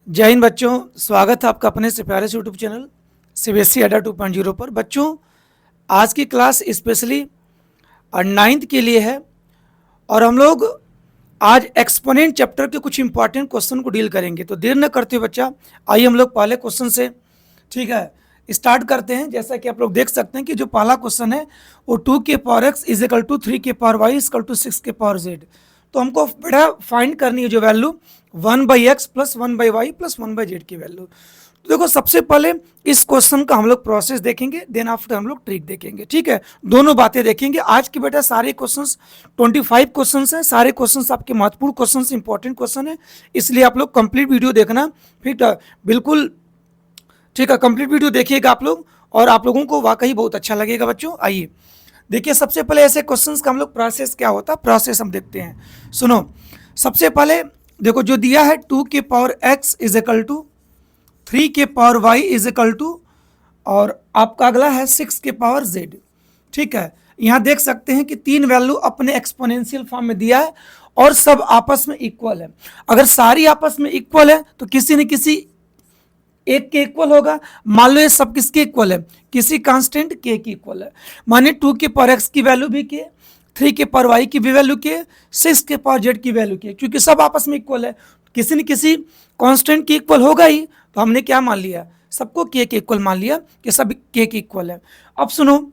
जय हिंद बच्चों, स्वागत है आपका अपने से प्यारे से यूट्यूब चैनल सीबीएसई अड्डा 2.0 पर। बच्चों, आज की क्लास स्पेशली नाइन्थ के लिए है और हम लोग आज एक्सपोनेंट चैप्टर के कुछ इंपॉर्टेंट क्वेश्चन को डील करेंगे। तो देर न करते हुए बच्चा, आइए हम लोग पहले क्वेश्चन से ठीक है स्टार्ट करते हैं। जैसा कि आप लोग देख सकते हैं कि जो पहला क्वेश्चन है वो 2 के power x is equal to 3 के power y is equal to 6 के पावर जेड। तो हमको बेटा फाइंड करनी है जो value 1/x plus 1/y plus 1/z की वैल्यू। तो देखो, सबसे पहले इस क्वेश्चन का हम लोग प्रोसेस देखेंगे, देन आफ्टर हम लोग ट्रिक देखेंगे। ठीक है, दोनों बातें देखेंगे। आज के बेटा सारे क्वेश्चंस 25 क्वेश्चंस हैं, सारे क्वेश्चंस आपके महत्वपूर्ण क्वेश्चंस, इंपॉर्टेंट क्वेश्चन है, इसलिए आप लोग कंप्लीट वीडियो देखना। ठीक है, बिल्कुल ठीक है, कंप्लीट वीडियो देखिएगा आप लोग और आप लोगों को वाकई बहुत अच्छा लगेगा। बच्चों आइए देखिए, सबसे पहले ऐसे क्वेश्चंस का हम लोग प्रोसेस क्या होता है, प्रोसेस हम देखते हैं। सुनो, सबसे पहले देखो जो दिया है 2 के power x is equal to 3 के power y is equal to, और आपका अगला है 6 के पावर z। ठीक है, यहाँ देख सकते हैं कि तीन वैल्यू अपने एक्सपोनेंशियल फॉर्म में दिया है और सब आपस में इक्वल है। अगर सारी आपस में इक्वल है तो किसी न किसी एक के इक्वल होगा। मान लो ये सब किसके इक्वल है, किसी कांस्टेंट के इक्वल है। माने 2 के पावर x की वैल्यू भी के, 3 के पावर y की भी वैल्यू के, 6 के पावर z की वैल्यू के, क्योंकि सब आपस में इक्वल है, किसी न किसी कांस्टेंट के इक्वल होगा ही। तो हमने क्या मान लिया, सबको के इक्वल मान लिया कि सब के इक्वल है। अब सुनो,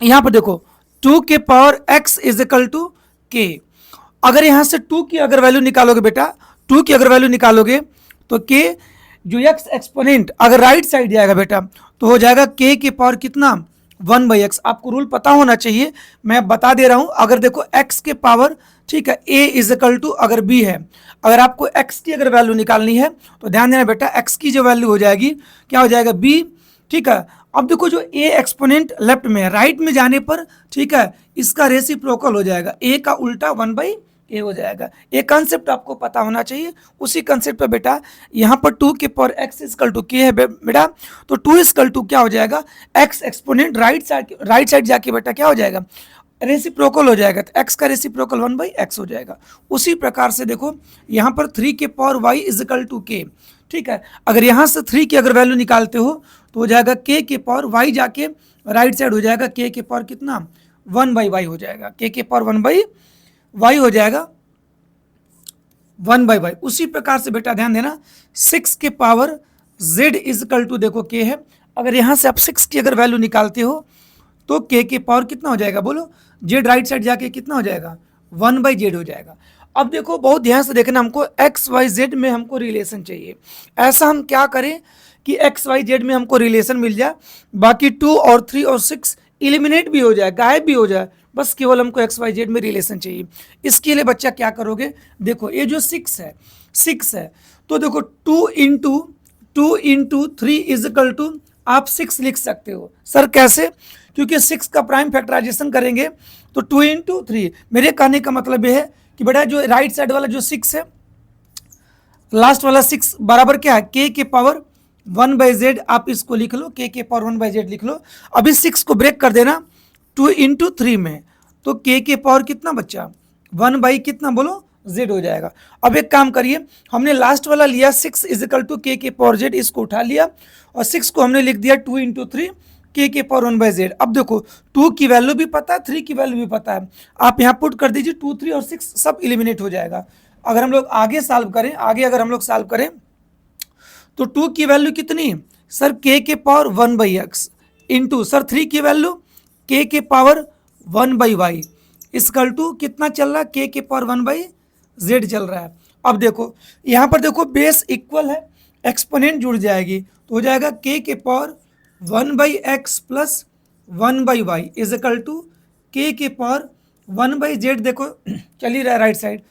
यहाँ पर देखो 2 के power x is equal to k. अगर यहाँ से 2 की अगर वैल्यू निकालोगे बेटा, 2 की अगर वैल्यू निकालोगे तो के जो x एक्सपोनेंट अगर राइट साइड जाएगा बेटा तो हो जाएगा k के पावर कितना 1/x। आपको रूल पता होना चाहिए, मैं बता दे रहा हूं। अगर देखो x के पावर ठीक है a इज इक्वल टू अगर b है, अगर आपको x की अगर वैल्यू निकालनी है तो ध्यान देना बेटा, x की जो वैल्यू हो जाएगी क्या हो जाएगा b। ठीक है, अब देखो जो a एक्सपोनेंट लेफ्ट में है, राइट में जाने पर ठीक है इसका रेसिप्रोकल हो जाएगा, a का उल्टा 1/a हो जाएगा। ये कंसेप्ट आपको पता होना चाहिए। उसी कंसेप्ट पे बेटा यहाँ पर 2 के पावर x इक्वल टू के है बेटा, तो 2 इक्वल टू क्या हो जाएगा, x एक्सपोनेंट राइट साइड जाके बेटा क्या हो जाएगा, रेसिप्रोकल हो जाएगा। तो x का रेसिप्रोकल 1/x हो जाएगा। उसी प्रकार से देखो यहाँ पर 3 के पावर y इक्वल टू के। ठीक है, अगर यहाँ से 3 की अगर वैल्यू निकालते हो तो हो जाएगा k के पावर y जाके राइट साइड हो जाएगा, k के पावर कितना 1/y हो जाएगा, k के पावर 1/y हो जाएगा 1/y। उसी प्रकार से बेटा ध्यान देना 6 के पावर z इक्वल टू देखो k है, अगर यहाँ से आप 6 की अगर वैल्यू निकालते हो तो k के पावर कितना हो जाएगा, बोलो z राइट साइड जाके कितना हो जाएगा 1/z हो जाएगा। अब देखो बहुत ध्यान से देखना, हमको x y z में हमको रिलेशन चाहिए। ऐसा हम क्या करें कि x y z में हमको रिलेशन मिल जाए, बाकी 2 और 3 और 6 इलिमिनेट भी हो जाए, गायब भी हो जाए, बस केवल हमको एक्स वाई जेड में रिलेशन चाहिए। इसके लिए बच्चा क्या करोगे, देखो ये जो 6 है तो देखो 2 इंटू 3 इज इक्वल टू आप 6 लिख सकते हो। सर कैसे, क्योंकि 6 का प्राइम फैक्टराइजेशन करेंगे तो 2 इंटू 3। मेरे कहने का मतलब ये है कि बेटा जो राइट साइड वाला जो 6 है, लास्ट वाला 6 बराबर क्या है, के के पावर 1/z। आप इसको लिख लो, के पावर 1/z लिख लो। अभी 6 को ब्रेक कर देना 2 इंटू 3 में, तो k के पावर कितना बच्चा 1/ कितना बोलो z हो जाएगा। अब एक काम करिए, हमने लास्ट वाला लिया 6 इज इक्वल टू के पावर z, इसको उठा लिया और 6 को हमने लिख दिया 2 इंटू 3 के पावर 1/z। अब देखो 2 की वैल्यू भी पता है, 3 की वैल्यू भी पता है, आप यहाँ पुट कर दीजिए 2 3 और 6 सब इलिमिनेट हो जाएगा। अगर हम लोग आगे सॉल्व करें, अगर हम लोग सॉल्व करें तो 2 की वैल्यू कितनी सर k के पावर 1/x इंटू सर 3 की वैल्यू k के पावर 1/y इसकल टू कितना चल रहा है, k के पावर 1/z चल रहा है। अब देखो यहाँ पर देखो बेस इक्वल है, एक्सपोनेंट जुड़ जाएगी तो हो जाएगा k के power 1/x plus 1/y is equal to k के पावर 1/z। देखो चल ही रहा है राइट साइड,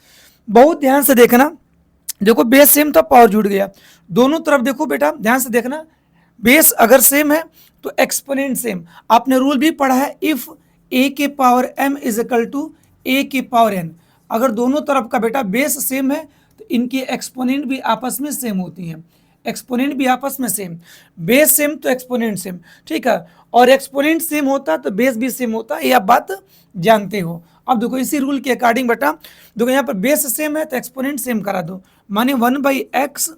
बहुत ध्यान से देखना। देखो बेस सेम था, पावर जुड़ गया, दोनों तरफ देखो बेटा ध्यान से देखना, बेस अगर सेम है तो एक्सपोनेंट सेम। आपने रूल भी पढ़ा है, इफ a के power m is equal to a के पावर n। अगर दोनों तरफ का बेटा बेस सेम है तो इनकी एक्सपोनेंट भी आपस में सेम होती हैं, एक्सपोनेंट भी आपस में सेम, बेस सेम तो एक्सपोनेंट सेम। ठीक है, और एक्सपोनेंट सेम होता तो बेस भी सेम होता, ये आप बात जानते हो। अब देखो इसी रूल के अकॉर्डिंग बेटा देखो यहाँ पर बेस सेम है तो एक्सपोनेंट सेम करा दो, माने 1/x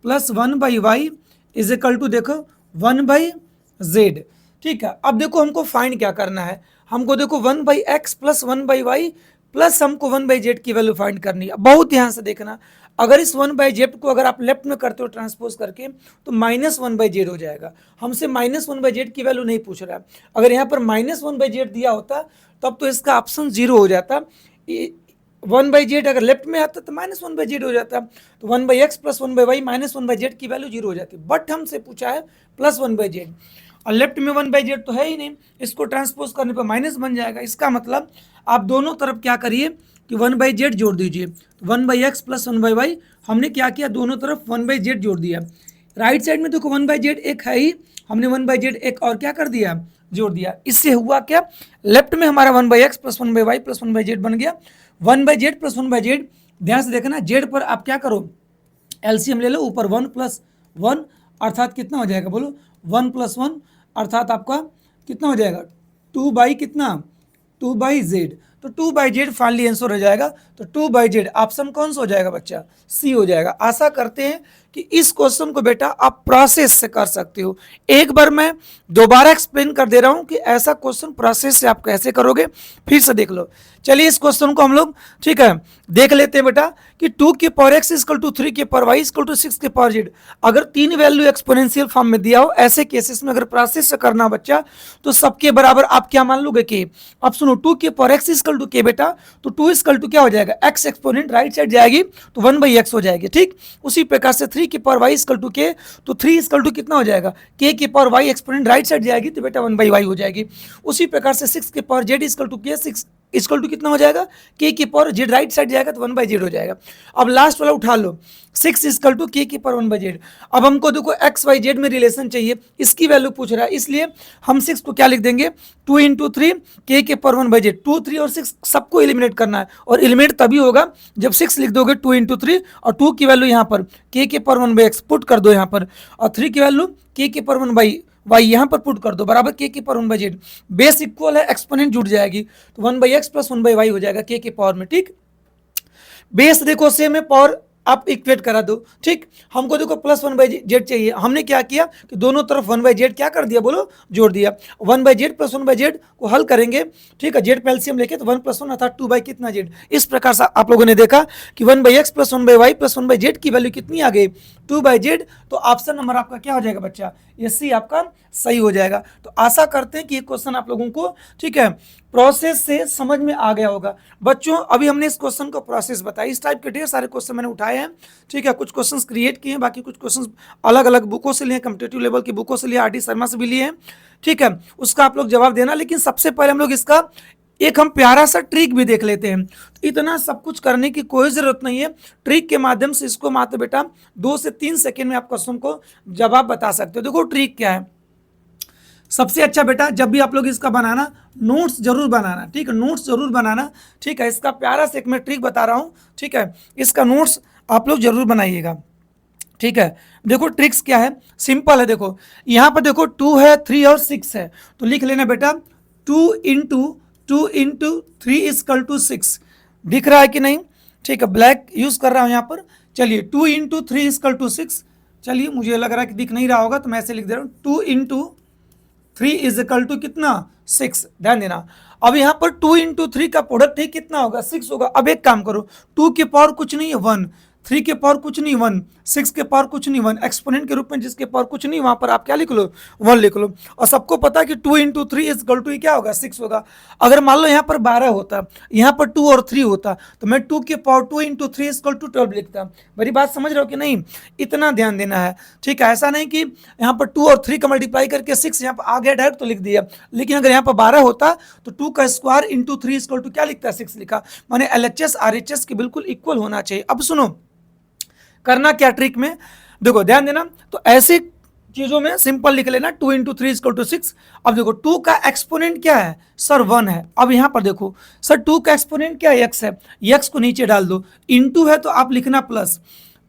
plus 1/y is equal to देखो 1/z। ठीक है, अब देखो हमको फाइंड क्या करना है, हमको देखो 1/x प्लस 1/y प्लस हमको 1/z की वैल्यू फाइंड करनी है। बहुत ध्यान से देखना, अगर इस 1/z को अगर आप लेफ्ट में करते हो ट्रांसपोज करके तो -1/z हो जाएगा। हमसे -1/z की वैल्यू नहीं पूछ रहा है। अगर यहाँ पर -1/z दिया होता तब तो इसका ऑप्शन 0 हो जाता। 1/z अगर लेफ्ट में आता तो -1/z हो जाता, तो 1/x प्लस 1/y -1/z की वैल्यू 0 हो जाती। बट हमसे पूछा है +1/z और लेफ्ट में 1/z तो है ही नहीं, इसको ट्रांसपोज करने पर माइनस बन जाएगा। इसका मतलब आप दोनों तरफ क्या करिए कि 1/z जोड़ दीजिए। 1/x प्लस 1/y हमने क्या किया, दोनों तरफ 1/z जोड़ दिया। राइट साइड में देखो 1/z एक है ही, हमने 1/z एक और क्या कर दिया, जोड़ दिया। इससे हुआ क्या, लेफ्ट में हमारा 1/x plus 1/y plus 1/z बन गया। 1/z प्लस 1/z, ध्यान से देखना, z पर आप क्या करो, एलसीएम ले लो, ऊपर 1 + 1 अर्थात कितना हो जाएगा, बोलो 1 + 1 अर्थात आपका कितना हो जाएगा, 2 कितना, 2/z। तो 2/z फाइनली आंसर हो जाएगा। तो 2/z ऑप्शन कौन सा हो जाएगा बच्चा, सी हो जाएगा। आशा करते हैं कि इस क्वेश्चन को बेटा आप प्रोसेस से कर सकते हो। एक बार मैं दोबारा एक्सप्लेन कर दे रहा हूं कि ऐसा क्वेश्चन प्रोसेस से आप कैसे करोगे, फिर से देख लो। चलिए इस क्वेश्चन को हम लोग ठीक है देख लेते हैं बेटा कि 2 की पावर x इक्वल टू 3 की पावर y इक्वल टू 6 की पावर z। अगर तीन वैल्यू एक्सपोनेंशियल फॉर्म में दिया हो, ऐसे केसेस में अगर प्रोसेस से करना बच्चा तो सबके बराबर आप क्या मान लोगे कि, अब सुनो 2 की power x equal to k बेटा, तो 2 इक्वल टू क्या हो जाएगा, x एक्सपोनेंट राइट साइड जाएगी तो 1/x हो जाएगी। ठीक, उसी प्रकार से 3 की power y equal to k, तो 3 इक्वल टू कितना हो जाएगा, k की power y exponent right side जाएगी तो बेटा 1/y हो जाएगी। उसी प्रकार से 6 की power z equal to k, 6 equal to कितना हो जाएगा, k की पावर z राइट साइड जाएगा तो 1/z हो जाएगा। अब लास्ट वाला उठा लो, 6 इक्वल टू k की पावर 1/z। अब हमको देखो x y z में रिलेशन चाहिए, इसकी वैल्यू पूछ रहा है, इसलिए हम 6 को क्या लिख देंगे, 2 × 3 k की पावर 1/z। 2, 3 और 6 सबको एलिमिनेट करना है, और एलिमिनेट तभी होगा जब 6 लिख दोगे 2 × 3 और 2 की वैल्यू यहाँ पर k की पावर 1/x पुट कर दो यहाँ पर, और 3 की वैल्यू k की पावर 1/y यहाँ पर पुट कर दो बराबर k की पावर 1/z। बेस इक्वल है, एक्सपोनेंट जुड़ जाएगी तो 1/x प्लस 1/y हो जाएगा k की पावर में। ठीक, बेस देखो सेम है, पावर आप इक्वेट करा दो। ठीक, हमको देखो +1/z चाहिए, हमने क्या किया कि दोनों तरफ 1/z क्या कर दिया, बोलो जोड़ दिया। 1/z प्लस 1/z को हल करेंगे, ठीक है, z पे एलसीएम लेके तो 1 + 1 अर्थात 2 कितना z। इस प्रकार से आप लोगों ने देखा कि 1/x plus 1/y plus 1/z की वैल्यू कितनी आ गई, 2/z। तो ऑप्शन नंबर आपका क्या हो जाएगा बच्चा, ये सी आपका सही हो जाएगा। तो आशा करते हैं कि ये क्वेश्चन आप लोगों को ठीक है प्रोसेस से समझ में आ गया होगा। बच्चों अभी हमने इस क्वेश्चन को प्रोसेस बताई, इस टाइप के ढेर सारे क्वेश्चन मैंने उठाए हैं। ठीक है, कुछ क्वेश्चंस क्रिएट किए हैं, बाकी कुछ क्वेश्चंस अलग अलग बुकों से लिए, कॉम्पिटिटिव लेवल की बुकों से लिए, आर डी शर्मा से भी लिए हैं। ठीक है, उसका आप लोग जवाब देना, लेकिन सबसे पहले हम लोग इसका एक हम प्यारा सा ट्रिक भी देख लेते हैं। तो इतना सब कुछ करने की कोई जरूरत नहीं है, ट्रिक के माध्यम से इसको मात्र बेटा 2 से 3 सेकेंड में आप क्वेश्चन को जवाब बता सकते हो। देखो ट्रिक क्या है, सबसे अच्छा बेटा जब भी आप लोग इसका बनाना, नोट्स जरूर बनाना। ठीक है, नोट्स जरूर बनाना। ठीक है, इसका प्यारा से एक मैं ट्रिक बता रहा हूँ। ठीक है, इसका नोट्स आप लोग जरूर बनाइएगा। ठीक है, देखो ट्रिक्स क्या है, सिंपल है। देखो यहाँ पर देखो 2 है, 3 और 6 है, तो लिख लेना बेटा 2 × 3 इक्वल टू 6। दिख रहा है कि नहीं, ठीक है, ब्लैक यूज कर रहा हूँ यहाँ पर। चलिए 2 × 3 इक्वल टू 6। चलिए मुझे लग रहा है कि दिख नहीं रहा होगा तो मैं ऐसे लिख दे रहा हूँ 2 × 3 इक्वल टू कितना, 6। ध्यान देना, अब यहाँ पर 2 × 3 का प्रोडक्ट ही कितना होगा, 6 होगा। अब एक काम करो, 2 की पावर कुछ नहीं है 1, 3 के पावर कुछ नहीं 1, 6 के पावर कुछ नहीं 1, एक्सपोनेंट के रूप में जिसके पावर कुछ नहीं वहां पर आप क्या लिख लो, 1 लिख लो। और सबको पता है कि 2 × 3 इक्वल टू क्या होगा, 6 होगा। अगर मान लो यहाँ पर 12 होता, यहाँ पर 2 और 3 होता, तो मैं 2 के पावर 2 × 3 इक्वल टू 12 लिखता। मेरी बात समझ रहे हो कि नहीं, इतना ध्यान देना है। ठीक है, ऐसा नहीं कि यहाँ पर 2 और 3 का मल्टीप्लाई करके 6 यहाँ पर आ गया डायरेक्ट तो लिख दिया, लेकिन अगर यहाँ पर 12 होता तो 2 का स्क्वायर × 3 इक्वल टू क्या लिखता है, 6 लिखा। माने LHS RHS के बिल्कुल इक्वल होना चाहिए। अब सुनो करना क्या ट्रिक में, देखो ध्यान देना, तो ऐसी चीजों में सिंपल लिख लेना 2 × 3 इक्वल टू 6। अब देखो 2 का एक्सपोनेंट क्या है सर, 1 है। अब यहां पर देखो सर 2 का एक्सपोनेंट क्या है, x है, x को नीचे डाल दो, इनटू है तो आप लिखना प्लस।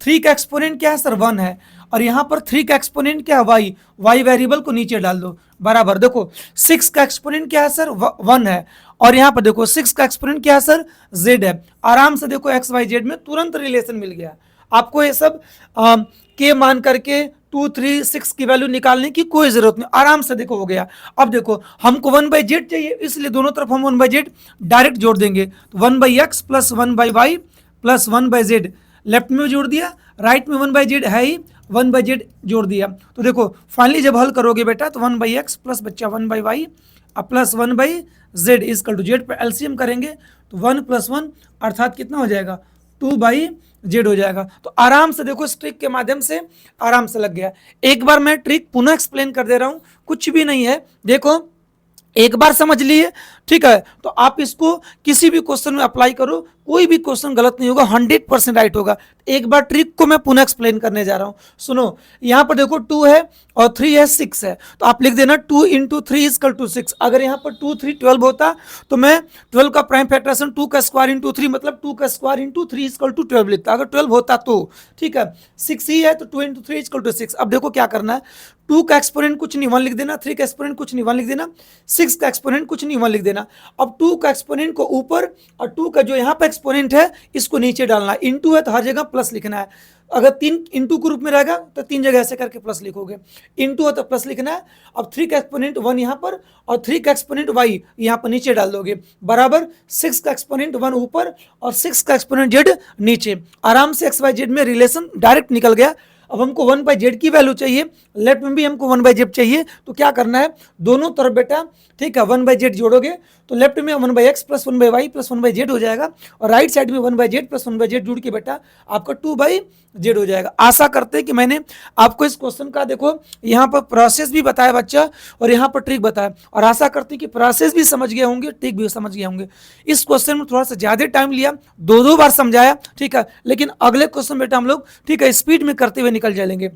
3 का एक्सपोनेंट क्या है सर, 1 है, और यहां पर 3 का एक्सपोनेंट क्या है, y वेरिएबल को नीचे डाल दो बराबर। देखो 6 का एक्सपोनेंट क्या है सर, 1 है, और यहां पर देखो 6 का एक्सपोनेंट क्या है सर, z है। आराम से देखो x y z में तुरंत रिलेशन मिल गया आपको। ये सब के मान करके 2, 3, 6 की वैल्यू निकालने की कोई जरूरत नहीं, आराम से देखो हो गया। अब देखो हमको 1/z चाहिए, इसलिए दोनों तरफ हम 1/z डायरेक्ट जोड़ देंगे। तो 1/x plus 1/y plus 1/z left में जोड़ दिया, राइट में 1/z है ही, 1/z जोड़ दिया। तो देखो फाइनली जब हल करोगे बेटा तो 1/x प्लस बच्चा 1/y plus 1/z equal to z पर एलसीएम करेंगे तो 1 + 1 अर्थात कितना हो जाएगा 2/z हो जाएगा। तो आराम से देखो इस ट्रिक के माध्यम से आराम से लग गया। एक बार मैं ट्रिक पुनः एक्सप्लेन कर दे रहा हूं, कुछ भी नहीं है, देखो एक बार समझ लिए, ठीक है, तो आप इसको किसी भी क्वेश्चन में अप्लाई करो, कोई भी क्वेश्चन गलत नहीं होगा, 100% राइट होगा। एक बार ट्रिक को मैं पुनः एक्सप्लेन करने जा रहा हूं, सुनो। यहां पर देखो 2 है और 3 है, 6 है, तो आप लिख देना 2 × 3 इक्वल टू 6। अगर यहां पर 2, 3, 12 होता तो मैं 12 का प्राइम फैक्टराइजेशन 2 का स्क्वायर इंटू 3 मतलब 2 का स्क्वायर इंटू 3 इक्वल टू 12 लिखता, अगर 12 होता तो, ठीक है। 6 ही है तो 2 × 3 इक्वल टू 6। अब देखो क्या करना है, 2 का एक्सपोनेंट कुछ नहीं 1 लिख देना, 3 का एक्सपोनेंट कुछ नहीं 1 लिख देना, 6 का एक्सपोनेंट कुछ नहीं 1 लिख देना। अब 2 का एक्सपोनेंट को ऊपर और 2 का जो यहाँ पर एक्सपोनेंट है इसको नीचे डालना है। इंटू है तो हर जगह प्लस लिखना है, अगर 3 इंटू के रूप में रहेगा तो 3 जगह ऐसे करके प्लस लिखोगे, इंटू है तो प्लस लिखना है। अब 3 का एक्सपोनेंट 1 यहाँ पर और 3 का एक्सपोनेंट y यहाँ पर नीचे डाल दोगे, बराबर 6 का एक्सपोनेंट 1 ऊपर और 6 का एक्सपोनेंट z नीचे। आराम से x y z में रिलेशन डायरेक्ट निकल गया। अब हमको 1/z की वैल्यू चाहिए, लेफ्ट में भी हमको 1/z चाहिए, तो क्या करना है, दोनों तरफ बेटा, ठीक है, 1/z जोड़ोगे तो लेफ्ट में 1/x plus 1/y plus 1/z हो जाएगा और राइट साइड में 1/z प्लस 1/z जुड़ के बेटा आपका 2/z हो जाएगा। आशा करते हैं कि मैंने आपको इस क्वेश्चन का देखो यहाँ पर प्रोसेस भी बताया बच्चा और यहाँ पर ट्रिक बताया, और आशा करते हैं कि प्रोसेस भी समझ गए होंगे, ट्रिक भी समझ गए होंगे। इस क्वेश्चन में थोड़ा सा ज़्यादा टाइम लिया, 2 बार समझाया, ठीक है, लेकिन अगले क्वेश्चन बेटा हम लोग, ठीक है, स्पीड में करते हुए निकल जाएंगे।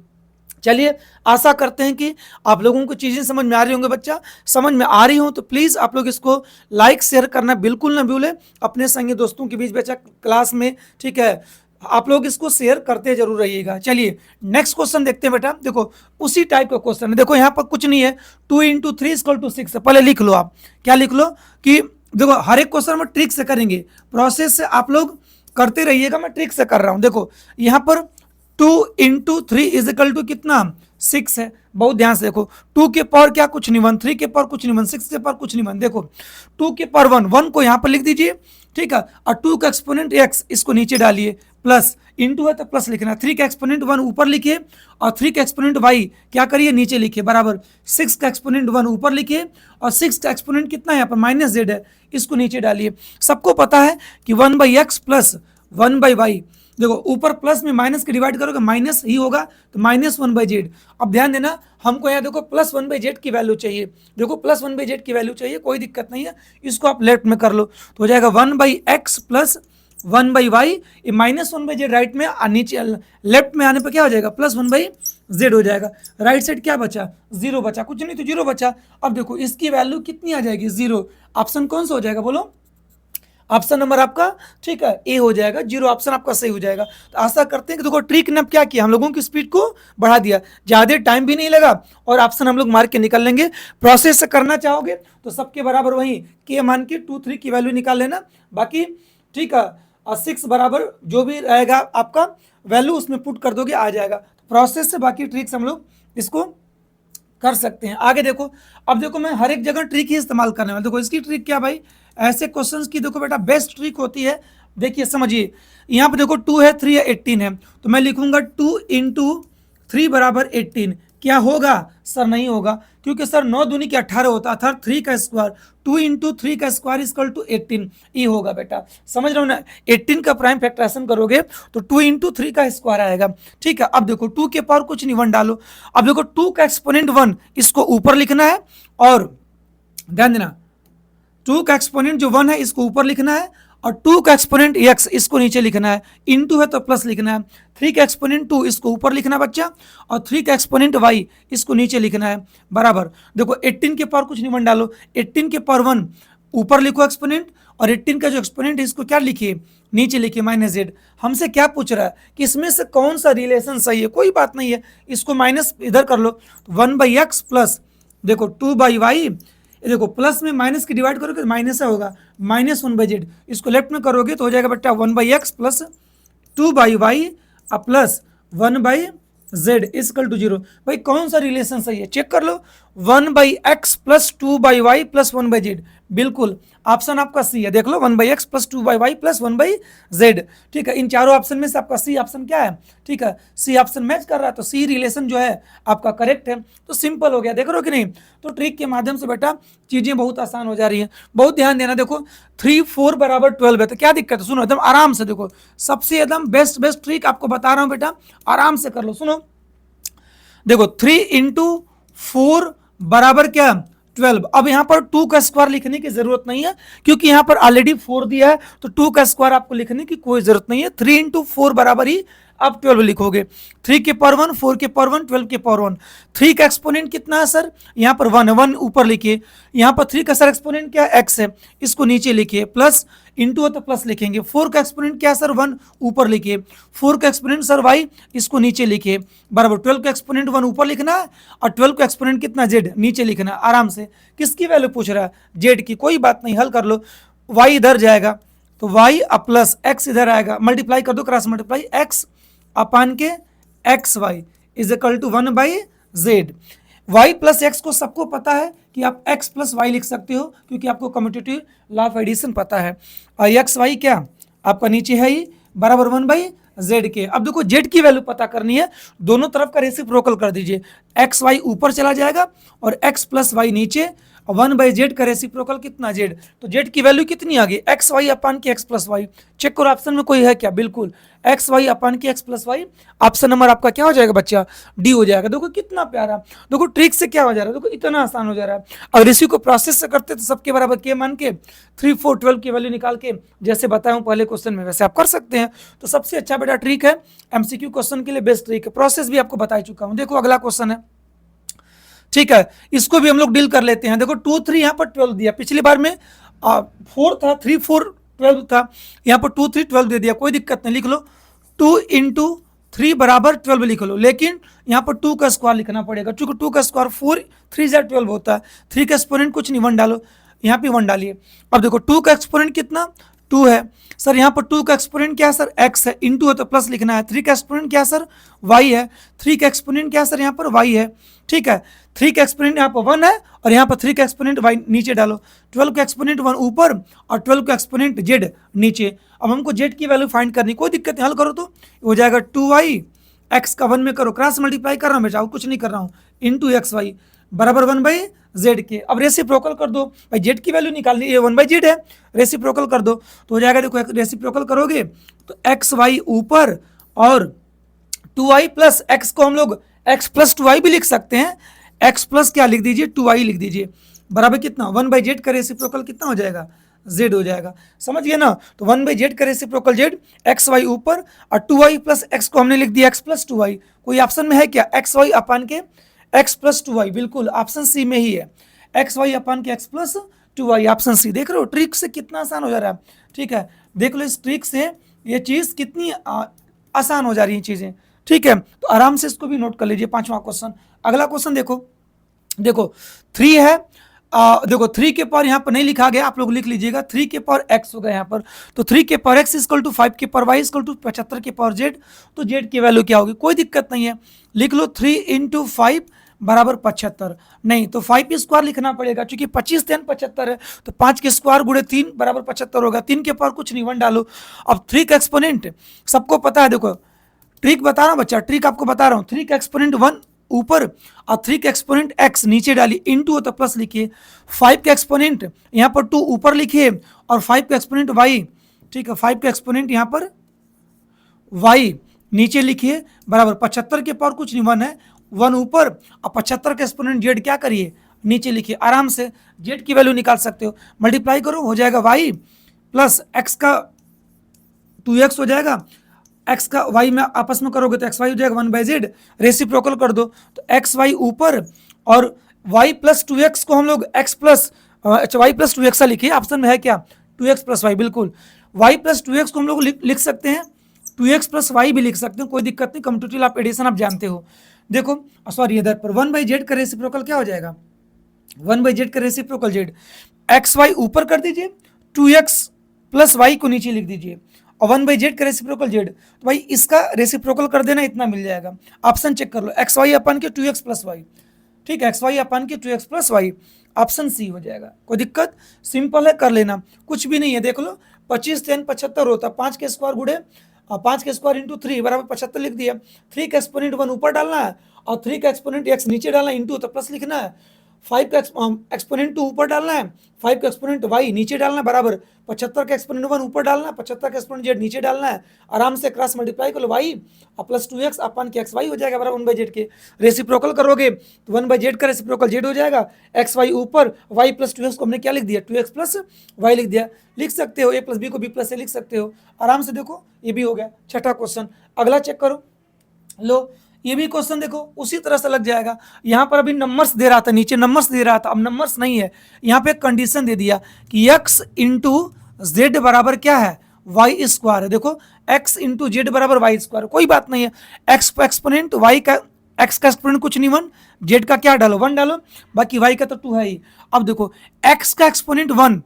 चलिए, आशा करते हैं कि आप लोगों को चीज़ें समझ में आ रही होंगे। बच्चा समझ में आ रही हो तो प्लीज़ आप लोग इसको लाइक शेयर करना बिल्कुल ना भूलें, अपने संगी दोस्तों के बीच बच्चा क्लास में, ठीक है, आप लोग इसको शेयर करते जरूर रहिएगा। चलिए नेक्स्ट क्वेश्चन देखते हैं बेटा। देखो उसी टाइप का क्वेश्चन है, देखो यहाँ पर कुछ नहीं है, 2 × 3 इक्वल टू 6 है। पहले लिख लो, आप क्या लिख लो कि देखो हर एक क्वेश्चन में ट्रिक से करेंगे, प्रोसेस से आप लोग करते रहिएगा, मैं ट्रिक से कर रहा हूँ। देखो यहाँ पर 2 × 3 इज इक्वल टू कितना 6 है, बहुत ध्यान से देखो, 2 के पावर क्या कुछ नहीं 1, 3 के पावर कुछ नहीं 1, 6 के पावर कुछ नहीं 1। देखो 2 के पावर 1 को यहाँ पर लिख दीजिए, ठीक है, और 2 का एक्सपोनेंट x इसको नीचे डालिए, प्लस इंटू है तो प्लस लिखना, 3 का एक्सपोनेंट 1 ऊपर लिखिए और 3 का एक्सपोनेंट y क्या करिए नीचे लिखिए, बराबर 6 का एक्सपोनेंट 1 ऊपर लिखिए और 6 का एक्सपोनेंट कितना है यहाँ पर -z है, इसको नीचे डालिए। सबको पता है कि 1/x प्लस 1/y, देखो ऊपर प्लस में माइनस के डिवाइड करोगे माइनस ही होगा तो -1/z। अब ध्यान देना, हमको यहाँ देखो +1/z की वैल्यू चाहिए, देखो +1/z की वैल्यू चाहिए, कोई दिक्कत नहीं है, इसको आप लेफ्ट में कर लो तो हो जाएगा 1/x प्लस 1/y, ये -1/z राइट में, नीचे लेफ्ट में आने पर क्या हो जाएगा +1/z हो जाएगा। राइट साइड क्या बचा 0 बचा, कुछ नहीं तो 0 बचा। अब देखो इसकी वैल्यू कितनी आ जाएगी 0, ऑप्शन कौन सा हो जाएगा बोलो, ऑप्शन नंबर आपका, ठीक है, ए हो जाएगा, 0 ऑप्शन आपका सही हो जाएगा। तो आशा करते हैं कि देखो ट्रिक ने क्या किया, हम लोगों की स्पीड को बढ़ा दिया, ज़्यादा टाइम भी नहीं लगा और ऑप्शन हम लोग मार के निकल लेंगे। प्रोसेस से करना चाहोगे तो सबके बराबर वही के मान के 2, 3 की वैल्यू निकाल लेना, बाकी ठीक है, और 6 बराबर जो भी रहेगा आपका वैल्यू उसमें पुट कर दोगे, आ जाएगा। प्रोसेस से बाकी ट्रिक्स हम लोग इसको कर सकते हैं। आगे देखो, अब देखो मैं हर एक जगह ट्रिक ही इस्तेमाल करने वाला। देखो इसकी ट्रिक क्या भाई, ऐसे क्वेश्चंस की देखो बेटा बेस्ट ट्रिक होती है, देखिए समझिए, यहाँ पे देखो 2 है 3 है 18 है, तो मैं लिखूंगा 2 × 3 बराबर 18। क्या होगा सर, नहीं होगा, क्योंकि सर 9 दूनी के 18 होता, अर्थात 3 का स्क्वायर, 2 × 3 का स्क्वायर इक्वल टू 18, ये होगा बेटा, समझ रहे हो ना। 18 का प्राइम फैक्टराइजेशन करोगे तो 2 × 3 का स्क्वायर आएगा, ठीक है। अब देखो 2 के पावर कुछ नहीं 1 डालो, अब देखो 2 का एक्सपोनेंट 1 इसको ऊपर लिखना है, और ध्यान देना 2 का एक्सपोनेंट जो 1 है इसको ऊपर लिखना है और 2 का एक्सपोनेंट x इसको नीचे लिखना है, इंटू है तो प्लस लिखना है, 3 का एक्सपोनेंट 2 इसको ऊपर लिखना है बच्चा और 3 का एक्सपोनेंट y इसको नीचे लिखना है, बराबर। देखो 18 के पावर कुछ नहीं 1 डालो, 18 के पावर 1 ऊपर लिखो एक्सपोनेंट और 18 का जो एक्सपोनेंट है इसको क्या लिखिए नीचे लिखिए -z। हमसे क्या पूछ रहा है कि इसमें से कौन सा रिलेशन सही है, कोई बात नहीं है, इसको माइनस इधर कर लो, 1/x प्लस देखो 2/y, देखो प्लस में माइनस की डिवाइड करोगे तो माइनस होगा -1/z, इसको लेफ्ट में करोगे तो हो जाएगा बेटा 1/x plus 2/y plus 1/z z equal to 0। भाई कौन सा रिलेशन सही है, चेक कर लो। 1/x plus 2/y plus 1/z, बिल्कुल ऑप्शन आपका सी है, देख लो 1/x plus 2/y plus 1/z। ठीक है, इन चारों ऑप्शन में से आपका सी ऑप्शन क्या है, ठीक है, सी ऑप्शन मैच कर रहा है, तो सी रिलेशन जो है आपका करेक्ट है। तो सिंपल हो गया, देख रहे हो कि नहीं। तो ट्रिक के माध्यम से बेटा चीजें बहुत आसान हो जा रही हैं, बहुत ध्यान देना। देखो 3 4 बराबर 12 है, तो क्या दिक्कत है, सुनो एकदम आराम से। देखो सबसे एकदम बेस्ट ट्रिक आपको बता रहा हूं बेटा, आराम से कर लो। सुनो देखो 3 इंटू 4 बराबर क्या, 12। अब यहां पर 2 का स्क्वायर लिखने की जरूरत नहीं है, क्योंकि यहां पर ऑलरेडी 4 दिया है, तो 2 का स्क्वायर आपको लिखने की कोई जरूरत नहीं है। 3 इंटू 4 बराबर ही आप 12 लिखोगे। 3 के पावर 1, 4 के पावर 1, 12 के पावर 1। 3 का एक्सपोनेंट कितना है सर, यहाँ पर 1 है, 1 ऊपर लिखिए। यहाँ पर 3 का सर एक्सपोनेंट क्या है, x है, इसको नीचे लिखिए। प्लस इंटू है तो प्लस लिखेंगे। 4 का एक्सपोनेंट क्या है सर, 1 ऊपर लिखिए। 4 का एक्सपोनेंट सर y, इसको नीचे लिखिए, बराबर। 12 का एक्सपोनेंट 1 ऊपर लिखना है, और 12 का एक्सपोनेंट कितना z नीचे लिखना है, आराम से। किसकी वैल्यू पूछ रहा है, z की, कोई बात नहीं, हल कर लो। y इधर जाएगा तो y प्लस x इधर आएगा, मल्टीप्लाई कर दो, क्रॉस मल्टीप्लाई, x अपान के x y is equal to 1/z। y plus x को सबको पता है कि आप x प्लस वाई लिख सकते हो, क्योंकि आपको कम्यूटेटिव लॉ ऑफ एडिशन पता है। और एक्स वाई क्या आपका नीचे है ही, बराबर 1/z के। अब देखो z की वैल्यू पता करनी है, दोनों तरफ का रेसिप्रोकल कर दीजिए। एक्स वाई ऊपर चला जाएगा और x प्लस वाई नीचे, 1/z का रेसिप्रोकल कितना, z। तो z की वैल्यू कितनी आ गई, एक्स वाई अपान के एक्स प्लस वाई। चेक करो ऑप्शन में कोई है क्या, बिल्कुल एक्स वाई अपान के x plus y. Option number आपका क्या हो जाएगा बच्चा, डी हो जाएगा। देखो कितना प्यारा, देखो ट्रिक से क्या हो जा रहा है, देखो इतना आसान हो जा रहा है। अगर इसी को प्रोसेस से करते तो सबके बराबर के मान के 3 4 12 की वैल्यू निकाल के, जैसे बताया हूं पहले क्वेश्चन में, वैसे आप कर सकते हैं। तो सबसे अच्छा बेटा ट्रिक है, एमसीक्यू क्वेश्चन के लिए बेस्ट ट्रिक है। प्रोसेस भी आपको बता चुका हूं। देखो अगला क्वेश्चन है, ठीक है, इसको भी हम लोग डील कर लेते हैं। देखो 2 3 यहाँ पर 12 दिया, पिछली बार में 4 था, 3 4 12 था, यहाँ पर 2 3 12 दे दिया, कोई दिक्कत नहीं, लिख लो 2 इंटू 3 बराबर 12 लिख लो। लेकिन यहाँ पर 2 का स्क्वायर लिखना पड़ेगा, क्योंकि 2 का स्क्वायर 4 3 जा 12 होता है। 3 का एक्सपोनेंट कुछ नहीं, 1 डालो, यहाँ पे 1 डालिए। अब देखो 2 का एक्सपोनेंट कितना, 2 है सर। यहाँ पर 2 का एक्सपोनेंट क्या है सर, x है, इंटू है तो प्लस लिखना है। 3 का एक्सपोनेंट क्या है सर, y है। 3 का एक्सपोनेंट क्या है सर, यहाँ पर y है, ठीक है। 3 का एक्सपोनेंट यहाँ पर 1 है, और यहाँ पर 3 का एक्सपोनेंट y नीचे डालो। 12 का एक्सपोनेंट 1 ऊपर, और 12 का एक्सपोनेंट z नीचे। अब हमको z की वैल्यू फाइंड करनी, कोई दिक्कत नहीं, हल करो तो हो जाएगा 2y, x का 1 में करो, क्रॉस मल्टीप्लाई कर रहा हूँ बेटा, कुछ नहीं कर रहा हूँ, इंटू एक्स वाई बराबर 1/z के। अब रेसिप्रोकल कर दो, भाई z की वैल्यू निकालनी, ये 1/z है, रेसिप्रोकल कर दो तो हो जाएगा। देखो रेसिप्रोकल करोगे तो एक्स वाई ऊपर, और 2y प्लस एक्स को हम लोग x प्लस 2y भी लिख सकते हैं। x प्लस क्या लिख दीजिए, 2y लिख दीजिए, बराबर कितना 1/z का रेसिप्रोकल कितना हो जाएगा, z हो जाएगा। समझ गए ना। तो 1/z का रेसिप्रोकल z, एक्स वाई ऊपर, और 2y प्लस एक्स को हमने लिख दिया x प्लस 2y। कोई ऑप्शन में है क्या, एक्स वाई अपान के x प्लस 2y, बिल्कुल ऑप्शन सी में ही है, एक्स वाई अपान के x plus 2y, option C. देख रहे हो ट्रिक से कितना आसान हो जा रहा है, ठीक है। देख लो इस ट्रिक से ये चीज़ कितनी आसान हो जा रही है चीज़ें, ठीक है। तो आराम से इसको भी नोट कर लीजिए। 5वां क्वेश्चन, अगला क्वेश्चन देखो, देखो 3 है, देखो 3 के पावर यहाँ पर नहीं लिखा गया, आप लोग लिख लीजिएगा, 3 के पावर x होगा यहाँ पर। तो 3 के पावर x इक्वल टू 5 के पावर y इक्वल टू 75 के पावर z। तो z की वैल्यू क्या होगी, कोई दिक्कत नहीं है, लिख लो 3 इंटू 5 बराबर 75। नहीं तो 5 स्क्वायर लिखना पड़ेगा, क्योंकि 25 3 75 है, तो 5 के स्क्वायर गुणे 3 बराबर 75 होगा। 3 के पावर कुछ नहीं, 1 डालो। अब 3 का एक्सपोनेंट सबको पता है, देखो ट्रिक बता रहा हूँ बच्चा, ट्रिक आपको बता रहा हूँ। 3 का एक्सपोनेंट 1 ऊपर, और 3 का एक्सपोनेंट x नीचे डालिए, इंटू तो प्लस लिखिए। 5 का एक्सपोनेंट यहाँ पर 2 ऊपर लिखिए, और 5 का एक्सपोनेंट y, ठीक है, 5 का एक्सपोनेंट यहाँ पर y नीचे लिखिए, बराबर 75 के पावर कुछ नहीं, 1 है, 1 ऊपर, और 75 का एक्सपोनेंट z क्या करिए, नीचे लिखिए। आराम से z की वैल्यू निकाल सकते हो, मल्टीप्लाई करो, हो जाएगा y प्लस x का 2x हो जाएगा, x का y में आपस में करोगे तो एक्स वाई हो जाएगा 1/z, रेसिप्रोकल कर दो तो एक्स वाई ऊपर, और y प्लस 2x को हम लोग x प्लस, अच्छा y प्लस 2x लिखिए, ऑप्शन में है क्या 2x प्लस वाई, बिल्कुल y प्लस 2x को हम लोग लिख सकते हैं, 2x प्लस वाई भी लिख सकते हैं, कोई दिक्कत नहीं, कम्यूटेटिव ऑफ एडिशन आप जानते हो। देखो सॉरी इधर पर 1/z का रेसिप्रोकल क्या हो जाएगा, 1/z का रेसिप्रोकल z, एक्स वाई ऊपर कर दीजिए, 2x प्लस वाई को नीचे लिख दीजिए, और 1/z का रेसिप्रोकल z, तो भाई इसका रेसिप्रोकल कर देना, इतना मिल जाएगा। ऑप्शन चेक कर लो, एक्स वाई अपन के 2x प्लस वाई, ठीक है, एक्स वाई अपन के 2x plus y, option C हो जाएगा। कोई दिक्कत, सिंपल है, कर लेना, कुछ भी नहीं है। देख लो 25 10 75 होता, 5 के स्क्वायर गुड़े 5 के स्क्वायर इंटू 3 बराबर 75 लिख दिया। 3 का एक्सपोनेंट 1 ऊपर डालना है और 3 का एक्सपोनेंट x नीचे डालना है, इंटू तो प्लस लिखना है। 5 का एक्सपोनेंट 2 ऊपर डालना है, 5 का एक्सपोनेंट y नीचे डालना है, बराबर 75 का एक्सपोनेंट 1 ऊपर डालना है, 75 का एक्सपोनेंट z नीचे डालना है। आराम से क्रॉस मल्टीप्लाई कर लो, y और प्लस 2x अपन के xy हो जाएगा बराबर 1/z के। रेसिप्रोकल करोगे तो 1/z का रेसिप्रोकल z हो जाएगा, xy ऊपर, y प्लस 2x को हमने क्या लिख दिया, 2x प्लस y लिख दिया। लिख सकते हो a प्लस बी को b प्लस a लिख सकते हो आराम से। देखो ये भी हो गया, छठा क्वेश्चन। अगला चेक करो, लो ये भी क्वेश्चन देखो उसी तरह से लग जाएगा। यहाँ पर अभी नंबर्स दे रहा था, नीचे नंबर्स दे रहा था, अब नंबर्स नहीं है। यहाँ पे एक कंडीशन दे दिया कि x इंटू जेड बराबर क्या है, वाई स्क्वायर है। देखो x इंटू जेड बराबर वाई स्क्वायर, कोई बात नहीं है। x का एक्सपोनेंट y का, x का एक्सपोनेंट कुछ नहीं 1, z का क्या डालो 1 डालो, बाकी y का तो 2 है ही। अब देखो x का एक्सपोनेंट 1,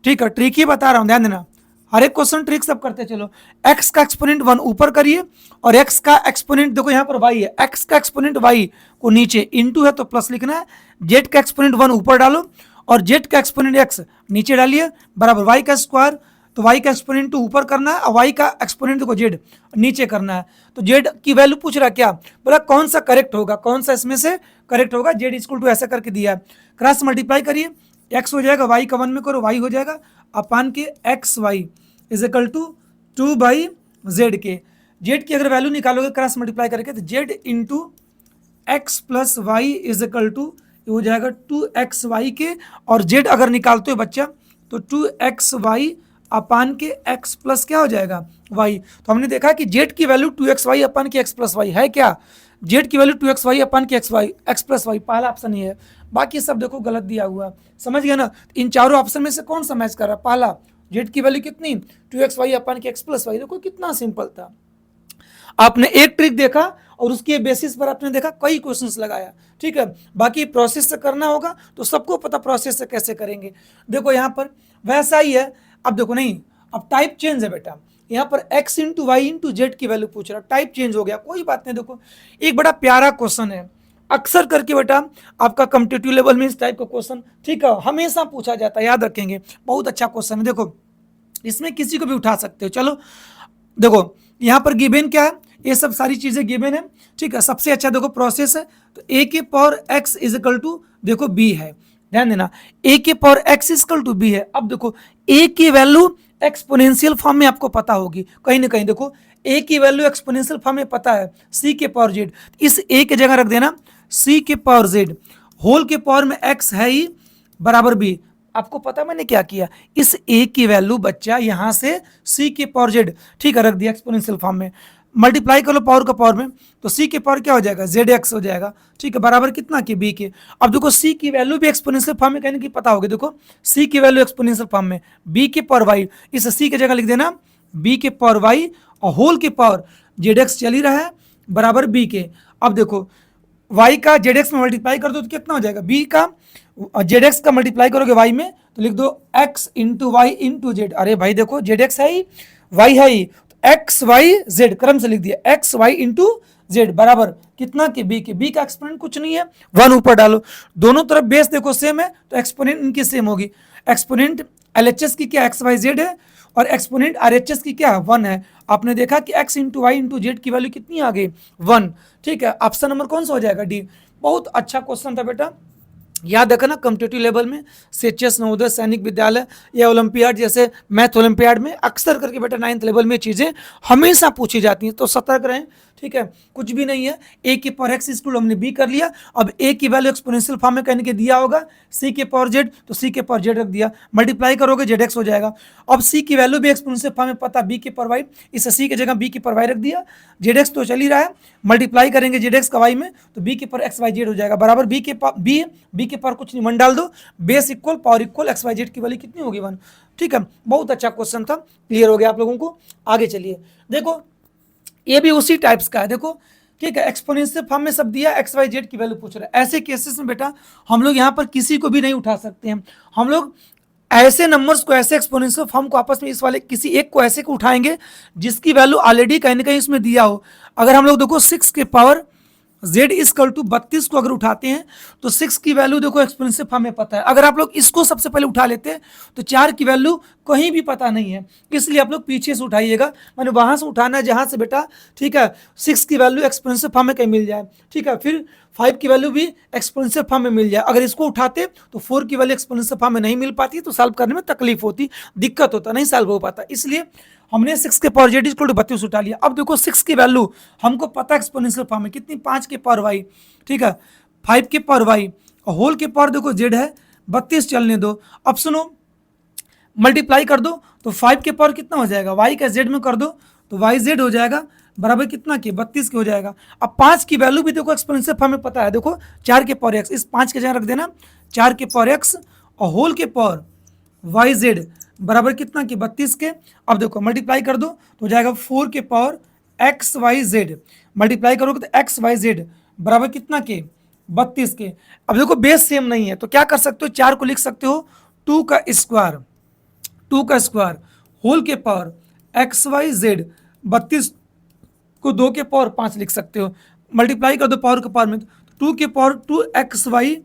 ठीक है, ट्रिक ही बता रहा हूँ, ध्यान देना, हर एक क्वेश्चन ट्रिक सब करते चलो। x का एक्सपोनेंट 1 ऊपर करिए और x का एक्सपोनेंट देखो यहाँ पर y है, x का एक्सपोनेंट y को नीचे, इंटू है तो प्लस लिखना है। z का एक्सपोनेंट 1 ऊपर डालो और z का एक्सपोनेंट x नीचे डालिए, बराबर y का स्क्वायर, तो y का एक्सपोनेंट 2 ऊपर करना है और y का एक्सपोनेंट देखो z नीचे करना है। तो z की वैल्यू पूछ रहा क्या, बोला कौन सा करेक्ट होगा, कौन सा इसमें से करेक्ट होगा, z इक्वल टू ऐसा करके दिया है। क्रॉस मल्टीप्लाई करिए, x हो जाएगा, y का 1 में करो y हो जाएगा, अपान के x y is equal to 2/z के। z की अगर वैल्यू निकालोगे क्रॉस मल्टीप्लाई करके तो z into x plus y is equal to हो जाएगा 2xy के, और z अगर निकालते हो बच्चा तो 2xy अपान के x प्लस क्या हो जाएगा y। तो हमने देखा कि z की वैल्यू 2xy अपान के x प्लस वाई है क्या, z की वैल्यू 2xy अपान के x प्लस वाई, पहला ऑप्शन ही है, बाकी सब देखो गलत दिया हुआ। समझ गया ना, इन चारों ऑप्शन में से कौन सा मैच कर रहा है, पहला। z की वैल्यू कितनी 2xy अपान के x प्लस वाई, देखो कितना सिंपल था। आपने एक ट्रिक देखा और उसके बेसिस पर आपने देखा कई क्वेश्चंस लगाया, ठीक है। बाकी प्रोसेस से करना होगा तो सबको पता प्रोसेस से कैसे करेंगे। देखो यहाँ पर वैसा ही है, अब देखो नहीं, अब टाइप चेंज है बेटा, यहाँ पर x into y into z की वैल्यू पूछ रहा, टाइप चेंज हो गया, कोई बात नहीं। देखो एक बड़ा प्यारा क्वेश्चन है, अक्सर करके बेटा आपका कॉम्पिटिटिव लेवल में इस टाइप का क्वेश्चन, ठीक है, हमेशा पूछा जाता है, याद रखेंगे, बहुत अच्छा क्वेश्चन है। देखो इसमें किसी को भी उठा सकते हो। चलो देखो यहाँ पर गिवन क्या है, ये सब सारी चीजें गिवन है, ठीक है। सबसे अच्छा देखो प्रोसेस है, तो a के power x is equal to देखो b है, ध्यान देना, a के power x is equal to b है। अब देखो a की वैल्यू एक्सपोनेंशियल फॉर्म में आपको पता होगी, कहीं ना कहीं देखो a की वैल्यू एक्सपोनेंशियल फॉर्म में पता है, c के पावर z, इस a की जगह रख देना c के पावर z, होल के पावर में x है ही बराबर b। आपको पता मैंने क्या किया, इस a की वैल्यू बच्चा यहां से c के पावर z, ठीक है, रख दिया एक्सपोनेंशियल फॉर्म में, मल्टीप्लाई कर लो पावर का पावर में, तो c के पावर क्या हो जाएगा zx हो जाएगा, ठीक है, बराबर कितना के b के। अब देखो c की वैल्यू भी एक्सपोनेंशियल फॉर्म में कहने की पता होगी, देखो c की वैल्यू एक्सपोनेंशियल फॉर्म में, b के पावर y, इस c की जगह लिख देना b के पावर y और होल के पावर zx चल ही रहा है बराबर b के। अब देखो y का zx में मल्टीप्लाई कर दो तो कितना हो जाएगा, b का zx का मल्टीप्लाई करोगे y में तो लिख दो x into y into z. अरे भाई देखो zx है ही, y है ही, एक्स वाई जेड क्रम से लिख दिया, एक्स वाई इंटू जेड बराबर कितना के बी के। बी का एक्सपोनेंट कुछ नहीं है, 1 ऊपर डालो, दोनों तरफ बेस देखो सेम है तो एक्सपोनेंट इनकी सेम होगी। एक्सपोनेंट एलएचएस की क्या एक्स वाई जेड है और एक्सपोनेंट आरएचएस की क्या 1 है। आपने देखा कि x into y into z की वैल्यू कितनी आ गई 1, ठीक है। ऑप्शन नंबर कौन सा हो जाएगा डी। बहुत अच्छा क्वेश्चन था बेटा, याद रखना कॉम्पिटिटिव लेवल में सीएचएस नवोदय सैनिक विद्यालय या ओलंपियाड जैसे मैथ ओलंपियाड में अक्सर करके बेटा 9th लेवल में चीज़ें हमेशा पूछी जाती हैं, तो सतर्क रहें, ठीक है। कुछ भी नहीं है, ए के पावर एक्स स्कूल हमने बी कर लिया, अब ए की वैल्यू एक्सपोनेंशियल फॉर्म में कहने के दिया होगा सी के पावर जेड, तो सी के पावर जेड रख दिया, मल्टीप्लाई करोगे जेड एक्स हो जाएगा। अब सी की वैल्यू भी एक्सपोनेंशियल फॉर्म में पता, बी के पावर वाई, इस सी की जगह बी के पावर वाई रख दिया, जेड एक्स तो चल ही रहा है, मल्टीप्लाई करेंगे जेड एक्स का वाई में तो बी के पावर एक्स वाई जेड हो जाएगा बराबर बी के पावर कुछ नहीं 1 डाल दो, base equal power equal x y z की वैल्यू कितनी होगी 1, ठीक है। बहुत अच्छा क्वेश्चन था, क्लियर हो गया आप लोगों को। आगे चलिए, देखो ये भी उसी टाइप्स का है, देखो ठीक है, एक्सपोनेंशियल फॉर्म में सब दिया, एक्स वाई जेड की वैल्यू पूछ रहा है। ऐसे केसेस में बेटा हम लोग यहाँ पर किसी को भी नहीं उठा सकते हैं, हम लोग ऐसे नंबर्स को, ऐसे एक्सपोनेंशियल फॉर्म को आपस में इस वाले किसी एक को ऐसे को उठाएंगे जिसकी वैल्यू ऑलरेडी कहीं ना कहीं इसमें दिया हो। अगर हम लोग देखो 6 के पावर z इक्वल टू 32 को अगर उठाते हैं तो 6 की वैल्यू देखो एक्सपोनेंशियल फॉर्म में पता है। अगर आप लोग इसको सबसे पहले उठा लेते हैं तो 4 की वैल्यू कहीं भी पता नहीं है, इसलिए आप लोग पीछे से उठाइएगा, मैंने वहां से उठाना है जहां से बेटा, ठीक है, 6 की वैल्यू एक्सपोनेंशियल फॉर्म में कहीं मिल जाए, ठीक है, फिर 5 की वैल्यू भी एक्सपोनेंशियल फॉर्म में मिल जाए। अगर इसको उठाते तो 4 की वैल्यू एक्सपोनेंशियल फॉर्म में नहीं मिल पाती तो सॉल्व करने में तकलीफ होती, दिक्कत होता, नहीं सॉल्व हो पाता, इसलिए हमने 6 के पावर z इक्वल टू 32 उठा लिया। अब देखो 6 की वैल्यू हमको पता है एक्सपोनेंशियल फॉर्म में कितनी, 5 के पावर y, ठीक है, 5 के पावर y और होल के पावर देखो z है 32, चलने दो। अब सुनो, मल्टीप्लाई कर दो तो 5 के पावर कितना हो जाएगा, y का z में कर दो तो yz हो जाएगा बराबर कितना के 32 के हो जाएगा। अब 5 की वैल्यू भी देखो एक्सपोनेंशियल फॉर्म में पता है, देखो 4 के पावर x, इस 5 के जगह रख देना 4 के पावर x और होल के पावर yz बराबर कितना की 32 के। अब देखो मल्टीप्लाई कर दो तो हो जाएगा 4 के power x y z, multiply करोगे तो एक्स वाई जेड बराबर कितना के 32 के। अब देखो बेस सेम नहीं है तो क्या कर सकते हो, 4 को लिख सकते हो 2 का स्क्वायर, 2 का स्क्वायर होल के पावर एक्स वाई जेड, 32 को 2 के पावर 5 लिख सकते हो, मल्टीप्लाई कर दो पावर के पावर में, 2 के पावर 2 एक्स वाई